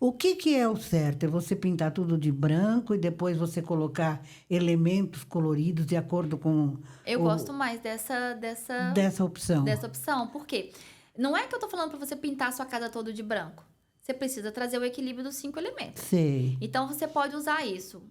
O que é o certo? É você pintar tudo de branco e depois você colocar elementos coloridos de acordo com Eu gosto mais dessa opção. dessa opção. Por quê? Não é que eu tô falando para você pintar a sua casa toda de branco. Você precisa trazer o equilíbrio dos 5 elementos. Sei. Então, você pode usar isso.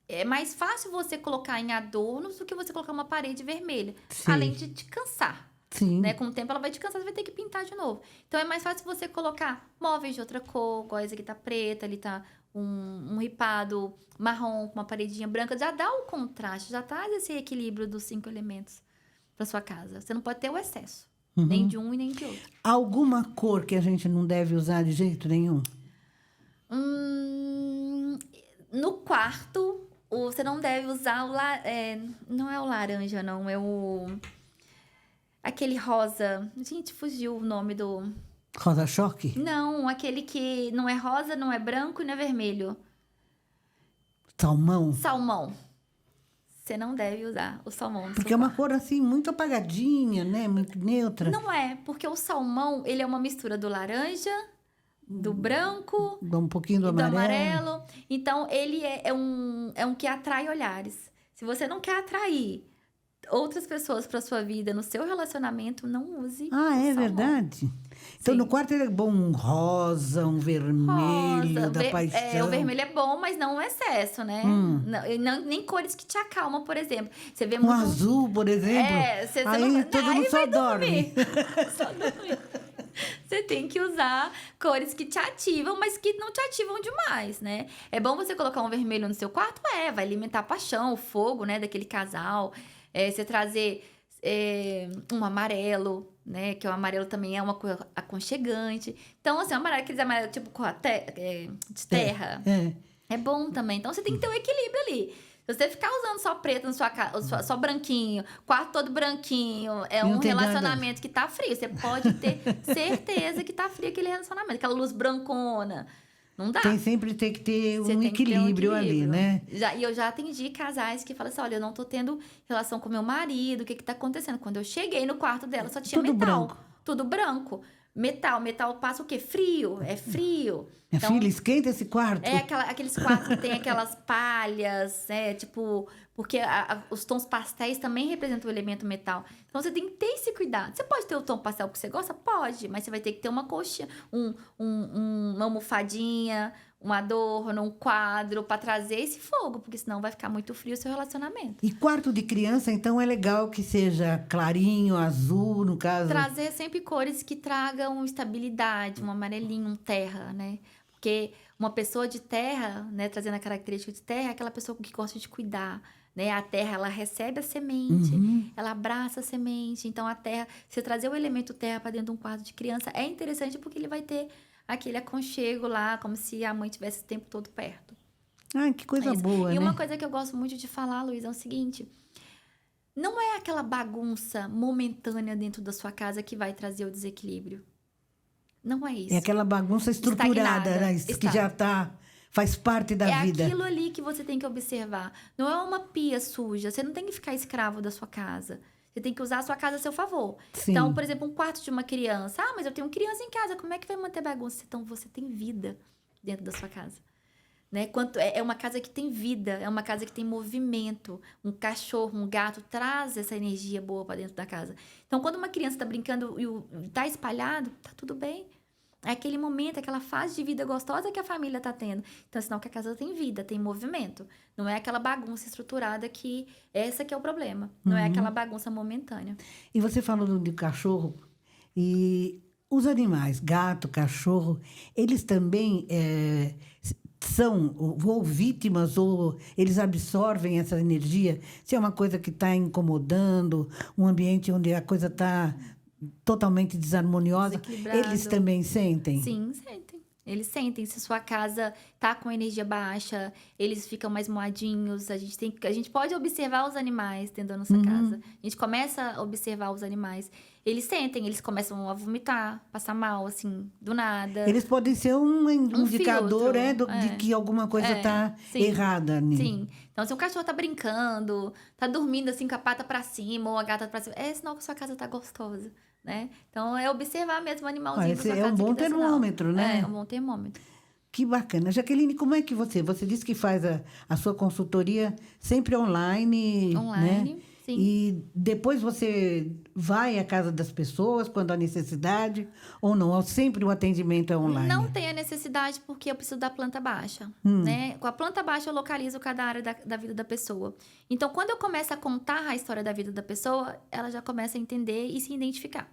É mais fácil você colocar em adornos do que você colocar uma parede vermelha. Sim. Além de te cansar. Sim. Né? Com o tempo ela vai te cansar, você vai ter que pintar de novo. Então é mais fácil você colocar móveis de outra cor, igual esse aqui tá preta, ali tá um ripado marrom com uma paredinha branca. Já dá o contraste, já traz esse equilíbrio dos 5 elementos para sua casa. Você não pode ter o excesso, nem de um e nem de outro. Alguma cor que a gente não deve usar de jeito nenhum? No quarto, você não deve usar não é o laranja, não, é aquele rosa. Gente, fugiu o nome do... Rosa-choque? Não, aquele que não é rosa, não é branco e não é vermelho. Salmão? Salmão. Você não deve usar o salmão no Porque seu é uma quarto. cor assim, muito apagadinha, né? Muito neutra. Não é, porque o salmão, ele é uma mistura do laranja, do branco Dá um pouquinho do e do amarelo. amarelo. Então, ele é um que atrai olhares. Se você não quer atrair outras pessoas para sua vida no seu relacionamento, não use Ah, o é salmão. verdade? Então, Sim. no quarto é bom um rosa, um vermelho Rosa, da paixão. o vermelho é bom, mas não o excesso, né? Nem cores que te acalmam, por exemplo. Você vê Um muito... azul, por exemplo. Você Aí não, todo aí mundo só vai dorme. dormir. Só dormir. Você tem que usar cores que te ativam, mas que não te ativam demais, né? É bom você colocar um vermelho no seu quarto? Vai alimentar a paixão, o fogo, né, daquele casal. Você trazer um amarelo, né? Que o amarelo também é uma cor aconchegante. Então, assim, aqueles amarelos tipo cor de terra. É bom também. Então, você tem que ter um equilíbrio ali. Se você ficar usando só preto na sua casa, só branquinho, quarto todo branquinho, é Não um tem nada. relacionamento que tá frio. Você pode ter certeza que tá frio aquele relacionamento. Aquela luz brancona. Não dá. Sempre tem que ter Você um tem que ter equilíbrio ali, né? E eu já atendi casais que falam assim, olha, eu não tô tendo relação com meu marido, o que que tá acontecendo? Quando eu cheguei no quarto dela, só tinha Tudo metal. branco. Tudo branco. Metal passa o quê? Frio. É frio. Minha filha, esquenta esse quarto. Aqueles quartos que tem aquelas palhas, tipo... Porque os tons pastéis também representam o elemento metal. Então, você tem que ter esse cuidado. Você pode ter o tom pastel que você gosta? Pode. Mas você vai ter que ter uma coxinha, uma almofadinha, um adorno, um quadro para trazer esse fogo. Porque senão vai ficar muito frio o seu relacionamento. E quarto de criança, então, é legal que seja clarinho, azul, no caso. Trazer sempre cores que tragam estabilidade, um amarelinho, um terra, né? Porque uma pessoa de terra, né, trazendo a característica de terra, é aquela pessoa que gosta de cuidar, né? A terra, ela recebe a semente, ela abraça a semente. Então, a terra, você trazer o elemento terra para dentro de um quarto de criança é interessante porque ele vai ter aquele aconchego lá, como se a mãe tivesse o tempo todo perto. Ai, que coisa boa, E né? uma coisa que eu gosto muito de falar, Luiz, é o seguinte... Não é aquela bagunça momentânea dentro da sua casa que vai trazer o desequilíbrio. Não é isso. É aquela bagunça estruturada, Estagnada. né? Que já faz parte da vida. É aquilo ali que você tem que observar. Não é uma pia suja. Você não tem que ficar escravo da sua casa. Você tem que usar a sua casa a seu favor. Sim. Então, por exemplo, um quarto de uma criança. Ah, mas eu tenho criança em casa. Como é que vai manter bagunça? Então, você tem vida dentro da sua casa. Né? É uma casa que tem vida, é uma casa que tem movimento. Um cachorro, um gato traz essa energia boa para dentro da casa. Então, quando uma criança está brincando e está espalhado, tá tudo bem. É aquele momento, aquela fase de vida gostosa que a família está tendo. Então, é sinal que a casa tem vida, tem movimento. Não é aquela bagunça estruturada que... Essa que é o problema. Não é aquela bagunça momentânea. E você falou de cachorro e os animais, gato, cachorro, eles também são ou vítimas ou eles absorvem essa energia? Se é uma coisa que está incomodando, um ambiente onde a coisa está totalmente desarmoniosa, Desequilibrado. eles também sentem? Sim, sentem. Eles sentem se sua casa tá com energia baixa, eles ficam mais moadinhos. A gente pode observar os animais dentro da nossa casa. A gente começa a observar os animais. Eles sentem, eles começam a vomitar, passar mal, assim, do nada. Eles podem ser um indicador filtro, de que alguma coisa está sim, errada. Né? Sim. Então, se um cachorro tá brincando, tá dormindo assim com a pata pra cima ou a gata pra cima, é sinal que sua casa tá gostosa, né? Então, é observar mesmo o animalzinho da sua casa. É um bom termômetro, né? É um bom termômetro. Que bacana. Jaqueline, como é que você disse que faz a sua consultoria sempre online, Online, né? sim. E depois você vai à casa das pessoas quando há necessidade ou não? Ou sempre o atendimento é online? Não tem a necessidade porque eu preciso da planta baixa, né? Com a planta baixa eu localizo cada área da vida da pessoa. Então, quando eu começo a contar a história da vida da pessoa, ela já começa a entender e se identificar.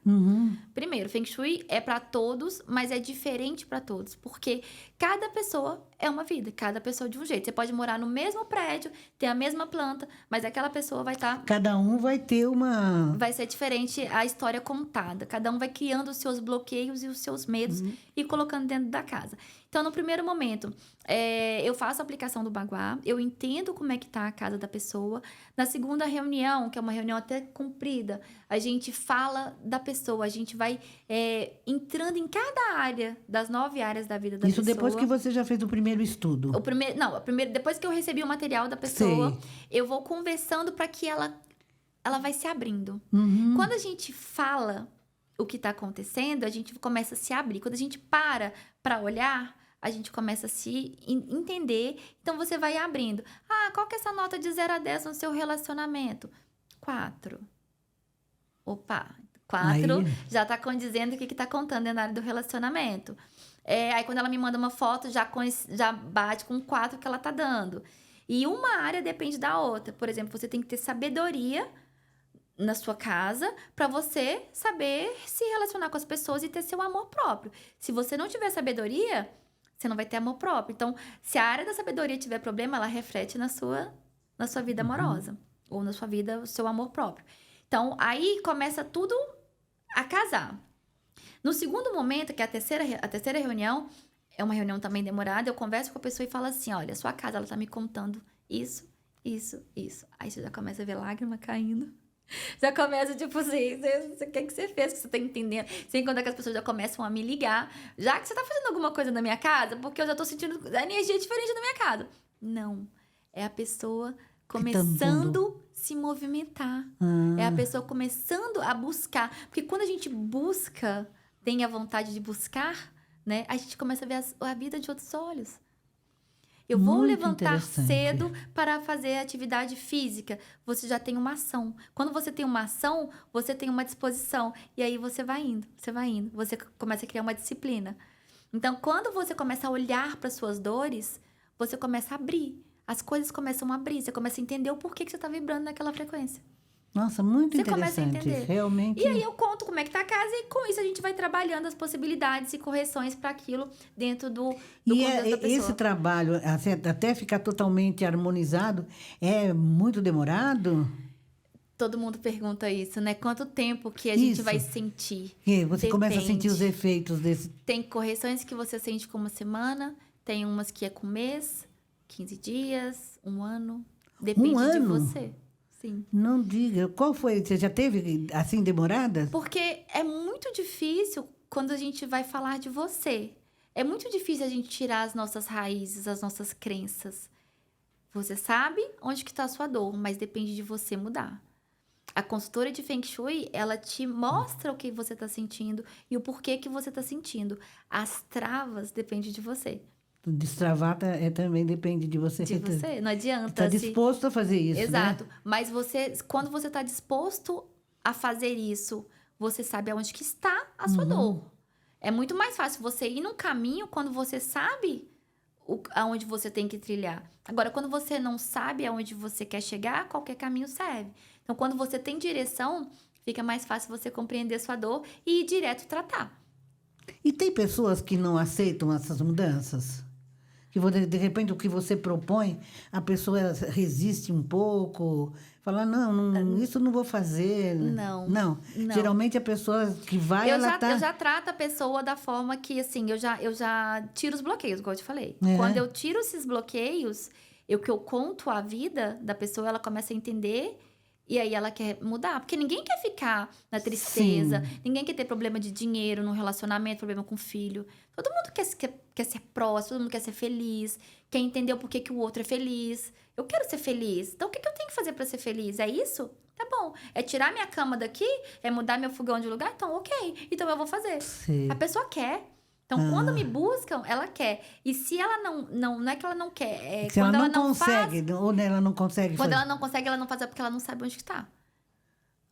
Primeiro, Feng Shui é para todos, mas é diferente para todos, porque cada pessoa é uma vida, cada pessoa de um jeito. Você pode morar no mesmo prédio, ter a mesma planta, mas aquela pessoa vai estar... Cada um vai ter uma... Vai ser diferente a história contada. Cada um vai criando os seus bloqueios e os seus medos e colocando dentro da casa. Então, no primeiro momento, eu faço a aplicação do Baguá, eu entendo como é que tá a casa da pessoa. Na segunda reunião, que é uma reunião até comprida, a gente fala da pessoa, a gente vai entrando em cada área das 9 áreas da vida da pessoa. Isso depois que você já fez o primeiro estudo? Depois que eu recebi o material da pessoa, eu vou conversando para que ela vai se abrindo. Quando a gente fala o que está acontecendo, a gente começa a se abrir. Quando a gente para olhar, a gente começa a se entender. Então, você vai abrindo. Qual que é essa nota de 0 a 10 no seu relacionamento? 4. Opa, 4 Aí... já está condizendo o que está contando dentro da área do relacionamento. Aí, quando ela me manda uma foto, já bate com 4 que ela está dando. E uma área depende da outra. Por exemplo, você tem que ter sabedoria na sua casa para você saber se relacionar com as pessoas e ter seu amor próprio. Se você não tiver sabedoria, você não vai ter amor próprio. Então, se a área da sabedoria tiver problema, ela reflete na sua vida amorosa ou na sua vida, o seu amor próprio. Então, aí começa tudo a casar. No segundo momento, que é a terceira reunião, é uma reunião também demorada, eu converso com a pessoa e falo assim, olha, sua casa, ela tá me contando isso. Aí você já começa a ver lágrima caindo. Já começa, tipo assim, o que você fez, que você tá entendendo? Sem contar que as pessoas já começam a me ligar. Já que você tá fazendo alguma coisa na minha casa, porque eu já tô sentindo energia diferente na minha casa. Não. É a pessoa começando a se movimentar. É a pessoa começando a buscar. Porque quando a gente busca, tem a vontade de buscar, né? A gente começa a ver a vida de outros olhos. Eu vou levantar cedo para fazer atividade física. Você já tem uma ação. Quando você tem uma ação, você tem uma disposição. E aí você vai indo. Você começa a criar uma disciplina. Então, quando você começa a olhar para suas dores, você começa a abrir. As coisas começam a abrir. Você começa a entender o porquê que você está vibrando naquela frequência. Nossa, muito você interessante. Começa a entender. Realmente. E aí eu conto como é que tá a casa e com isso a gente vai trabalhando as possibilidades e correções para aquilo dentro do contexto da pessoa. Esse trabalho, assim, até ficar totalmente harmonizado, é muito demorado? Todo mundo pergunta isso, né? Quanto tempo que a gente vai sentir? Você começa a sentir os efeitos desse... Tem correções que você sente com uma semana, tem umas que é com um mês, 15 dias, 1 ano. Depende de você. Sim. Não diga. Qual foi? Você já teve assim demorada? Porque é muito difícil quando a gente vai falar de você. É muito difícil a gente tirar as nossas raízes, as nossas crenças. Você sabe onde que está a sua dor, mas depende de você mudar. A consultora de Feng Shui, ela te mostra o que você está sentindo e o porquê que você está sentindo. As travas dependem de você. Destravar também depende de você. De você, não adianta. Está disposto a fazer isso, Exato. Né? Mas quando você está disposto a fazer isso, você sabe aonde que está a sua dor. É muito mais fácil você ir num caminho quando você sabe aonde você tem que trilhar. Agora, quando você não sabe aonde você quer chegar, qualquer caminho serve. Então, quando você tem direção, fica mais fácil você compreender a sua dor e ir direto tratar. E tem pessoas que não aceitam essas mudanças? que de repente o que você propõe, a pessoa resiste um pouco, fala, não, isso não vou fazer. Não. Não. Geralmente a pessoa que vai, Eu ela já trato a pessoa da forma que, assim, eu já tiro os bloqueios, igual eu te falei. É. Quando eu tiro esses bloqueios, que eu conto a vida da pessoa, ela começa a entender e aí ela quer mudar. Porque ninguém quer ficar na tristeza, ninguém quer ter problema de dinheiro no relacionamento, problema com o filho. Todo mundo quer ser próximo, todo mundo quer ser feliz, quer entender o porquê que o outro é feliz. Eu quero ser feliz. Então, o que eu tenho que fazer para ser feliz? É isso? Tá bom. É tirar minha cama daqui? É mudar meu fogão de lugar? Então, ok. Então, eu vou fazer. Sim. A pessoa quer. Então, quando me buscam, ela quer. E se ela não é que ela não quer. Se quando ela não faz, consegue, ou ela não consegue quando fazer. ela não consegue, ela não faz é porque ela não sabe onde está.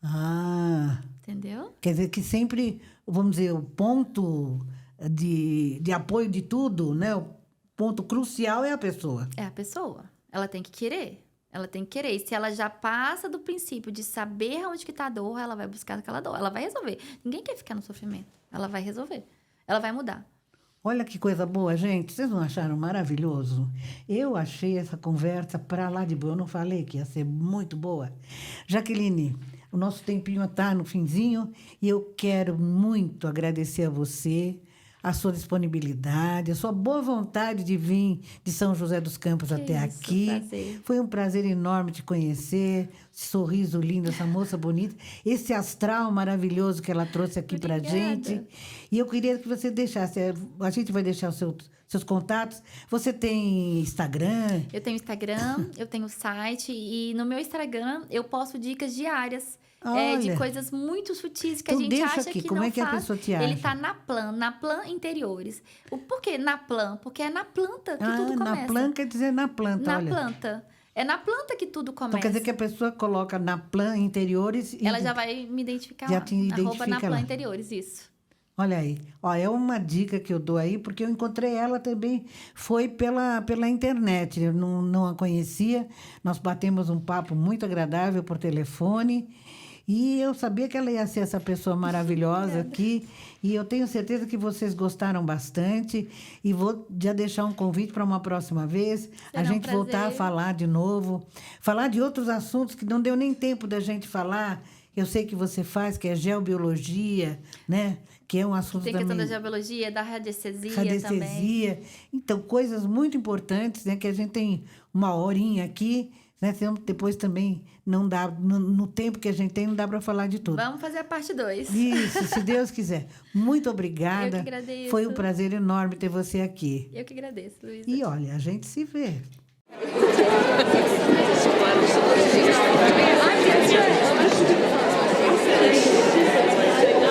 Ah, Entendeu? quer dizer que sempre, vamos dizer, o ponto de apoio de tudo, né? O ponto crucial é a pessoa. É a pessoa. Ela tem que querer. Ela tem que querer. E se ela já passa do princípio de saber onde que tá a dor, ela vai buscar aquela dor. Ela vai resolver. Ninguém quer ficar no sofrimento. Ela vai resolver. Ela vai mudar. Olha que coisa boa, gente. Vocês não acharam maravilhoso? Eu achei essa conversa para lá de boa. Eu não falei que ia ser muito boa. Jaqueline, o nosso tempinho está no finzinho e eu quero muito agradecer a você, a sua disponibilidade, a sua boa vontade de vir de São José dos Campos até isso, aqui. prazer. Foi um prazer enorme te conhecer, esse sorriso lindo, essa moça bonita, esse astral maravilhoso que ela trouxe aqui para Obrigada. gente. E eu queria que você deixasse, a gente vai deixar os seus contatos. Você tem Instagram? Eu tenho Instagram, eu tenho site. E no meu Instagram, eu posto dicas diárias. De Olha. coisas muito sutis que Então a gente deixa acha aqui, que como não é que a faz. pessoa te Ele acha? tá na Plan Interiores. Por que na Plan? Porque é na planta que tudo começa. Na planta quer dizer na planta, Na olha. planta. É na planta que tudo começa. Então quer dizer que a pessoa coloca na plan interiores e Ela já vai me identificar já lá. te identifica Arroba na Plan lá. Interiores, isso. Olha aí. Ó, é uma dica que eu dou aí, porque eu encontrei ela também, foi pela internet. Eu não a conhecia. Nós batemos um papo muito agradável por telefone. E eu sabia que ela ia ser essa pessoa maravilhosa aqui. E eu tenho certeza que vocês gostaram bastante. E vou já deixar um convite para uma próxima vez. Será a um gente voltar a prazer. falar de novo. Falar de outros assuntos que não deu nem tempo da gente falar. Eu sei que você faz, que é geobiologia, né? Que é um assunto Tem questão também... da geobiologia, da radiestesia também. Radiestesia. Então, coisas muito importantes, né? Que a gente tem uma horinha aqui, né? Senão depois também não dá, no tempo que a gente tem, não dá para falar de tudo. Vamos fazer a parte 2. Isso, se Deus quiser. Muito obrigada. Eu que agradeço. Foi um prazer enorme ter você aqui. Eu que agradeço, Luísa. E olha, a gente se vê. Thank you.